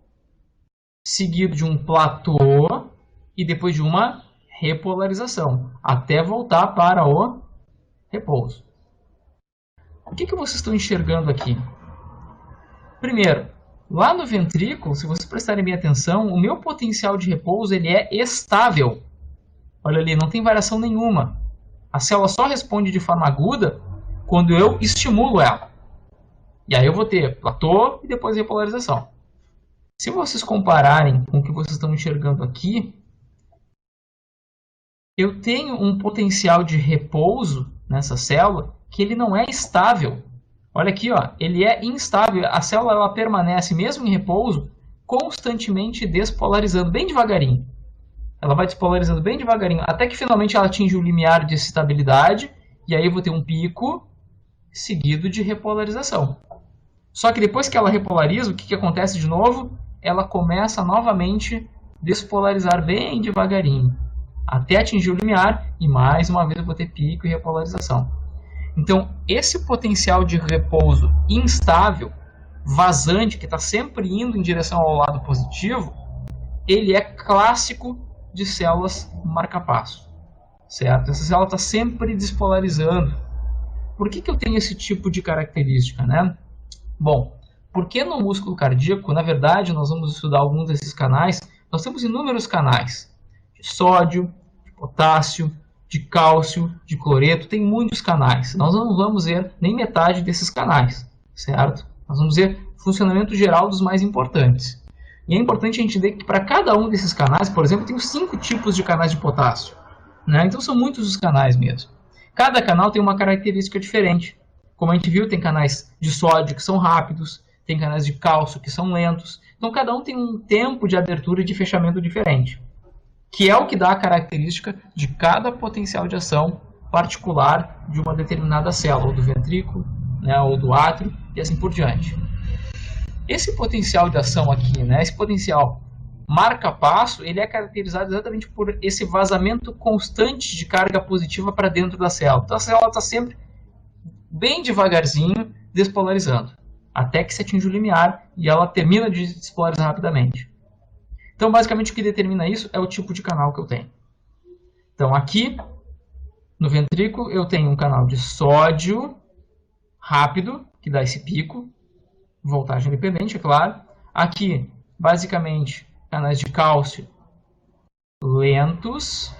seguido de um platô e depois de uma repolarização, até voltar para o repouso. O que vocês estão enxergando aqui? Primeiro, lá no ventrículo, se vocês prestarem bem atenção, o meu potencial de repouso ele é estável. Olha ali, não tem variação nenhuma. A célula só responde de forma aguda quando eu estimulo ela. E aí eu vou ter platô e depois repolarização. Se vocês compararem com o que vocês estão enxergando aqui, eu tenho um potencial de repouso nessa célula que ele não é estável. Olha aqui, ó, ele é instável, a célula ela permanece, mesmo em repouso, constantemente despolarizando, bem devagarinho. Ela vai despolarizando bem devagarinho, até que finalmente ela atinge o limiar de estabilidade, e aí eu vou ter um pico seguido de repolarização. Só que depois que ela repolariza, o que acontece de novo? Ela começa novamente a despolarizar bem devagarinho, até atingir o limiar, e mais uma vez eu vou ter pico e repolarização. Então, esse potencial de repouso instável, vazante, que está sempre indo em direção ao lado positivo, ele é clássico de células marca-passo, certo? Essa célula está sempre despolarizando. Por que eu tenho esse tipo de característica, né? Bom, porque no músculo cardíaco, na verdade, nós vamos estudar alguns desses canais, nós temos inúmeros canais, de sódio, de potássio, de cálcio, de cloreto, tem muitos canais. Nós não vamos ver nem metade desses canais, certo? Nós vamos ver o funcionamento geral dos mais importantes. E é importante a gente entender que para cada um desses canais, por exemplo, tem 5 tipos de canais de potássio, né? Então são muitos os canais mesmo. Cada canal tem uma característica diferente. Como a gente viu, tem canais de sódio que são rápidos, tem canais de cálcio que são lentos. Então cada um tem um tempo de abertura e de fechamento diferente, que é o que dá a característica de cada potencial de ação particular de uma determinada célula, ou do ventrículo, né, ou do átrio, e assim por diante. Esse potencial de ação aqui, né, esse potencial marca-passo, ele é caracterizado exatamente por esse vazamento constante de carga positiva para dentro da célula. Então a célula está sempre bem devagarzinho despolarizando, até que se atinge o limiar e ela termina de despolarizar rapidamente. Então, basicamente, o que determina isso é o tipo de canal que eu tenho. Então, aqui, no ventrículo, eu tenho um canal de sódio rápido, que dá esse pico, voltagem independente, é claro. Aqui, basicamente, canais de cálcio lentos.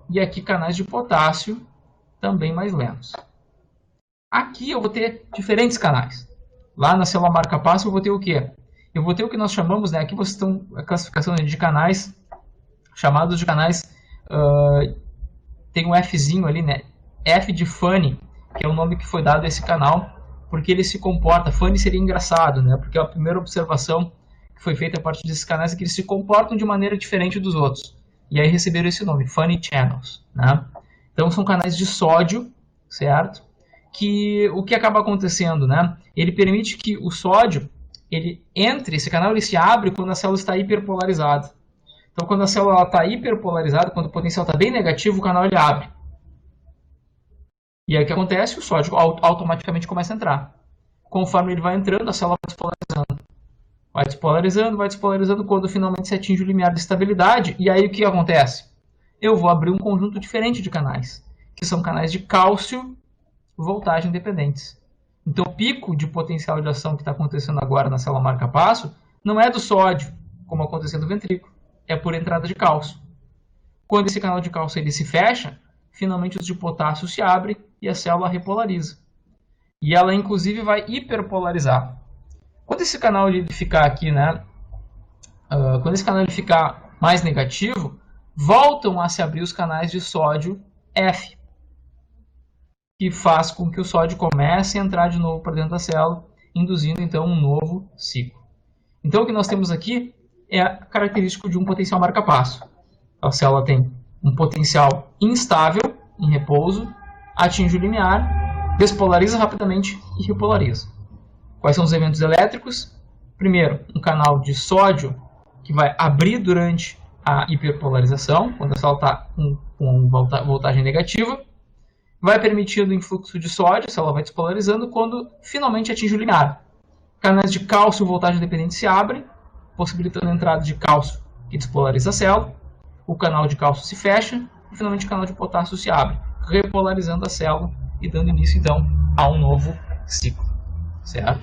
E aqui, canais de potássio também mais lentos. Aqui, eu vou ter diferentes canais. Lá na célula marca-passo, eu vou ter o quê? Eu vou ter o que nós chamamos, né, aqui vocês estão a classificação de canais, chamados de canais, tem um Fzinho ali, né, F de funny, que é o nome que foi dado a esse canal, porque ele se comporta, funny seria engraçado, né, porque a primeira observação que foi feita a partir desses canais é que eles se comportam de maneira diferente dos outros, e aí receberam esse nome, funny channels, né. Então são canais de sódio, certo, que o que acaba acontecendo, né, ele permite que o sódio esse canal ele se abre quando a célula está hiperpolarizada. Então, quando a célula está hiperpolarizada, quando o potencial está bem negativo, o canal ele abre. E aí o que acontece? O sódio automaticamente começa a entrar. Conforme ele vai entrando, a célula vai despolarizando. Vai despolarizando, quando finalmente se atinge o limiar de estabilidade. E aí o que acontece? Eu vou abrir um conjunto diferente de canais, que são canais de cálcio, voltagem dependentes. Então, o pico de potencial de ação que está acontecendo agora na célula marca-passo não é do sódio, como aconteceu no ventrículo, é por entrada de cálcio. Quando esse canal de cálcio ele se fecha, finalmente os de potássio se abrem e a célula repolariza. E ela, inclusive, vai hiperpolarizar. Quando esse canal ele ficar aqui, né, quando esse canal ele ficar mais negativo, voltam a se abrir os canais de sódio F, que faz com que o sódio comece a entrar de novo para dentro da célula, induzindo então um novo ciclo. Então o que nós temos aqui é característico de um potencial marca-passo. A célula tem um potencial instável, em repouso, atinge o limiar, despolariza rapidamente e repolariza. Quais são os eventos elétricos? Primeiro, um canal de sódio que vai abrir durante a hiperpolarização, quando a célula está com voltagem negativa, vai permitindo o influxo de sódio, a célula vai despolarizando quando finalmente atinge o limiar. Canais de cálcio e voltagem dependente se abrem, possibilitando a entrada de cálcio que despolariza a célula. O canal de cálcio se fecha e finalmente o canal de potássio se abre, repolarizando a célula e dando início então a um novo ciclo, certo?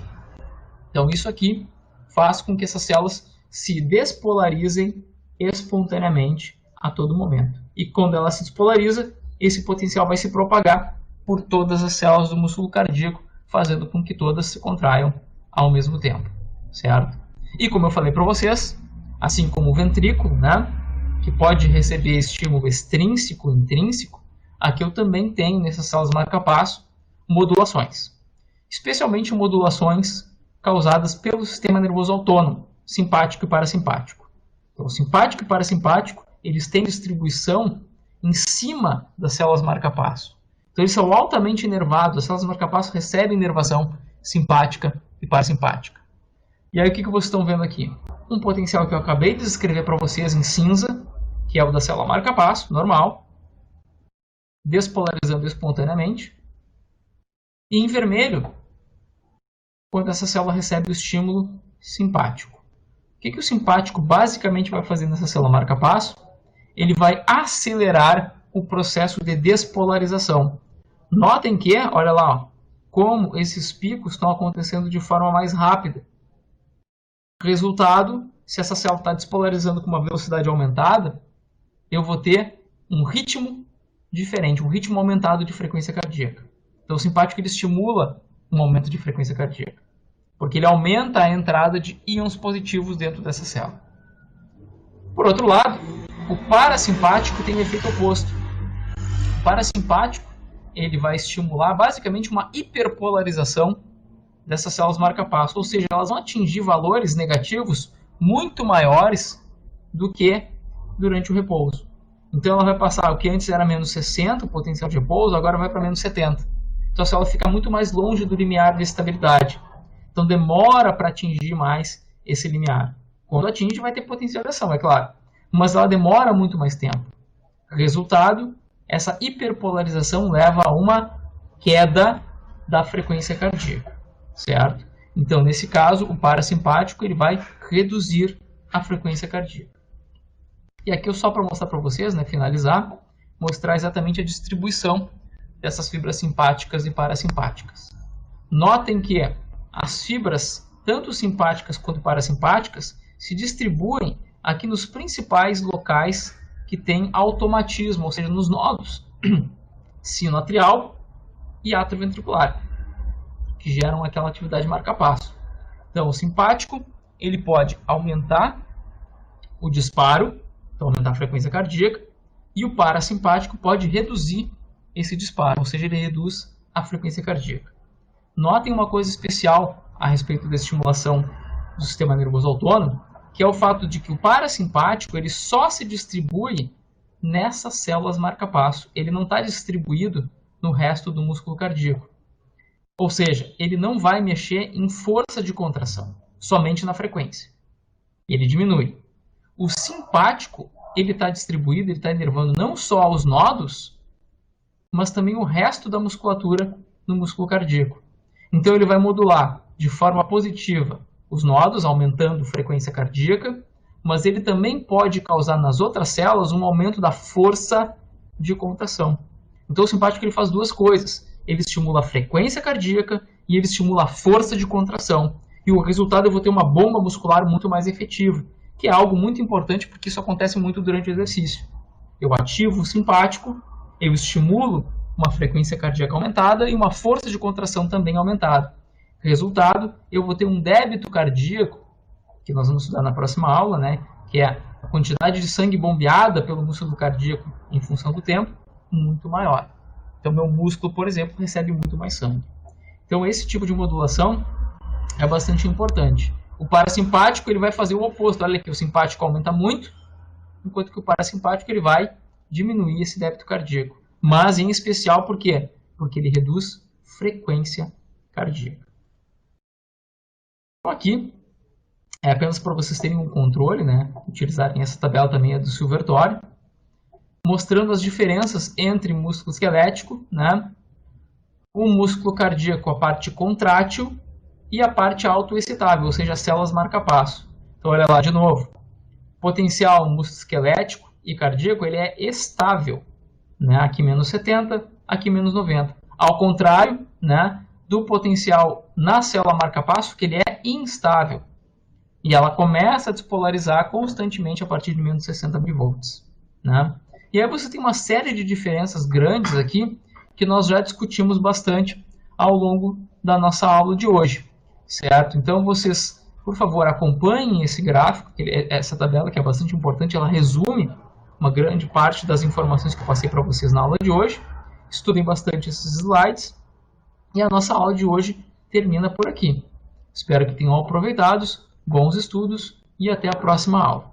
Então isso aqui faz com que essas células se despolarizem espontaneamente a todo momento. E quando ela se despolariza, esse potencial vai se propagar por todas as células do músculo cardíaco, fazendo com que todas se contraiam ao mesmo tempo, certo? E como eu falei para vocês, assim como o ventrículo, né, que pode receber estímulo extrínseco e intrínseco, aqui eu também tenho nessas células marca-passo modulações. especialmente modulações causadas pelo sistema nervoso autônomo, simpático e parasimpático. Então, o simpático e parasimpático, eles têm distribuição em cima das células marca-passo. Então, eles são altamente inervados, as células marca-passo recebem inervação simpática e parasimpática. E aí, o que vocês estão vendo aqui? Um potencial que eu acabei de descrever para vocês em cinza, que é o da célula marca-passo, normal, despolarizando espontaneamente. E em vermelho, quando essa célula recebe o estímulo simpático. O que o simpático basicamente vai fazer nessa célula marca-passo? Ele vai acelerar o processo de despolarização. Notem que, olha lá, ó, como esses picos estão acontecendo de forma mais rápida. Resultado, se essa célula está despolarizando com uma velocidade aumentada, eu vou ter um ritmo diferente, um ritmo aumentado de frequência cardíaca. Então, o simpático ele estimula um aumento de frequência cardíaca, porque ele aumenta a entrada de íons positivos dentro dessa célula. Por outro lado, o parasimpático tem um efeito oposto. O parasimpático ele vai estimular basicamente uma hiperpolarização dessas células marca-passo, ou seja, elas vão atingir valores negativos muito maiores do que durante o repouso. Então ela vai passar, o que antes era menos 60, o potencial de repouso, agora vai para menos 70. Então a célula fica muito mais longe do limiar de estabilidade. Então demora para atingir mais esse limiar. Quando atinge vai ter potencial de ação, é claro, mas ela demora muito mais tempo. Resultado, essa hiperpolarização leva a uma queda da frequência cardíaca, certo? Então, nesse caso, o parasimpático ele vai reduzir a frequência cardíaca. E aqui eu só para mostrar para vocês, né, finalizar, mostrar exatamente a distribuição dessas fibras simpáticas e parasimpáticas. Notem que as fibras, tanto simpáticas quanto parasimpáticas, se distribuem aqui nos principais locais que tem automatismo, ou seja, nos nodos sinoatrial e atrioventricular, que geram aquela atividade marca-passo. Então, o simpático ele pode aumentar o disparo, então aumentar a frequência cardíaca, e o parasimpático pode reduzir esse disparo, ou seja, ele reduz a frequência cardíaca. Notem uma coisa especial a respeito da estimulação do sistema nervoso autônomo, que é o fato de que o parasimpático ele só se distribui nessas células marca-passo. Ele não está distribuído no resto do músculo cardíaco. Ou seja, ele não vai mexer em força de contração, somente na frequência. Ele diminui. O simpático ele está distribuído, ele está inervando não só os nodos, mas também o resto da musculatura no músculo cardíaco. Então ele vai modular de forma positiva os nodos, aumentando a frequência cardíaca, mas ele também pode causar nas outras células um aumento da força de contração. Então o simpático ele faz duas coisas. Ele estimula a frequência cardíaca e ele estimula a força de contração. E o resultado eu vou ter uma bomba muscular muito mais efetiva, que é algo muito importante porque isso acontece muito durante o exercício. Eu ativo o simpático, eu estimulo uma frequência cardíaca aumentada e uma força de contração também aumentada. Resultado, eu vou ter um débito cardíaco, que nós vamos estudar na próxima aula, né, que é a quantidade de sangue bombeada pelo músculo cardíaco em função do tempo, muito maior. Então, meu músculo, por exemplo, recebe muito mais sangue. Então, esse tipo de modulação é bastante importante. O parasimpático ele vai fazer o oposto. Olha aqui, o simpático aumenta muito, enquanto que o parasimpático ele vai diminuir esse débito cardíaco. Mas, em especial, por quê? Porque ele reduz frequência cardíaca. Então, aqui é apenas para vocês terem um controle, né? Utilizarem essa tabela também é do Silvertori, mostrando as diferenças entre músculo esquelético, né? O músculo cardíaco, a parte contrátil e a parte autoexcitável, ou seja, as células marca-passo. Então, olha lá de novo. Potencial músculo esquelético e cardíaco ele é estável, né? Aqui menos 70, aqui menos 90. Ao contrário, né, do potencial na célula marca-passo, que ele é instável. E ela começa a despolarizar constantemente a partir de menos 60 mV. Né? E aí você tem uma série de diferenças grandes aqui que nós já discutimos bastante ao longo da nossa aula de hoje. Certo? Então vocês, por favor, acompanhem esse gráfico, essa tabela que é bastante importante, ela resume uma grande parte das informações que eu passei para vocês na aula de hoje. Estudem bastante esses slides. E a nossa aula de hoje termina por aqui. Espero que tenham aproveitado, bons estudos e até a próxima aula.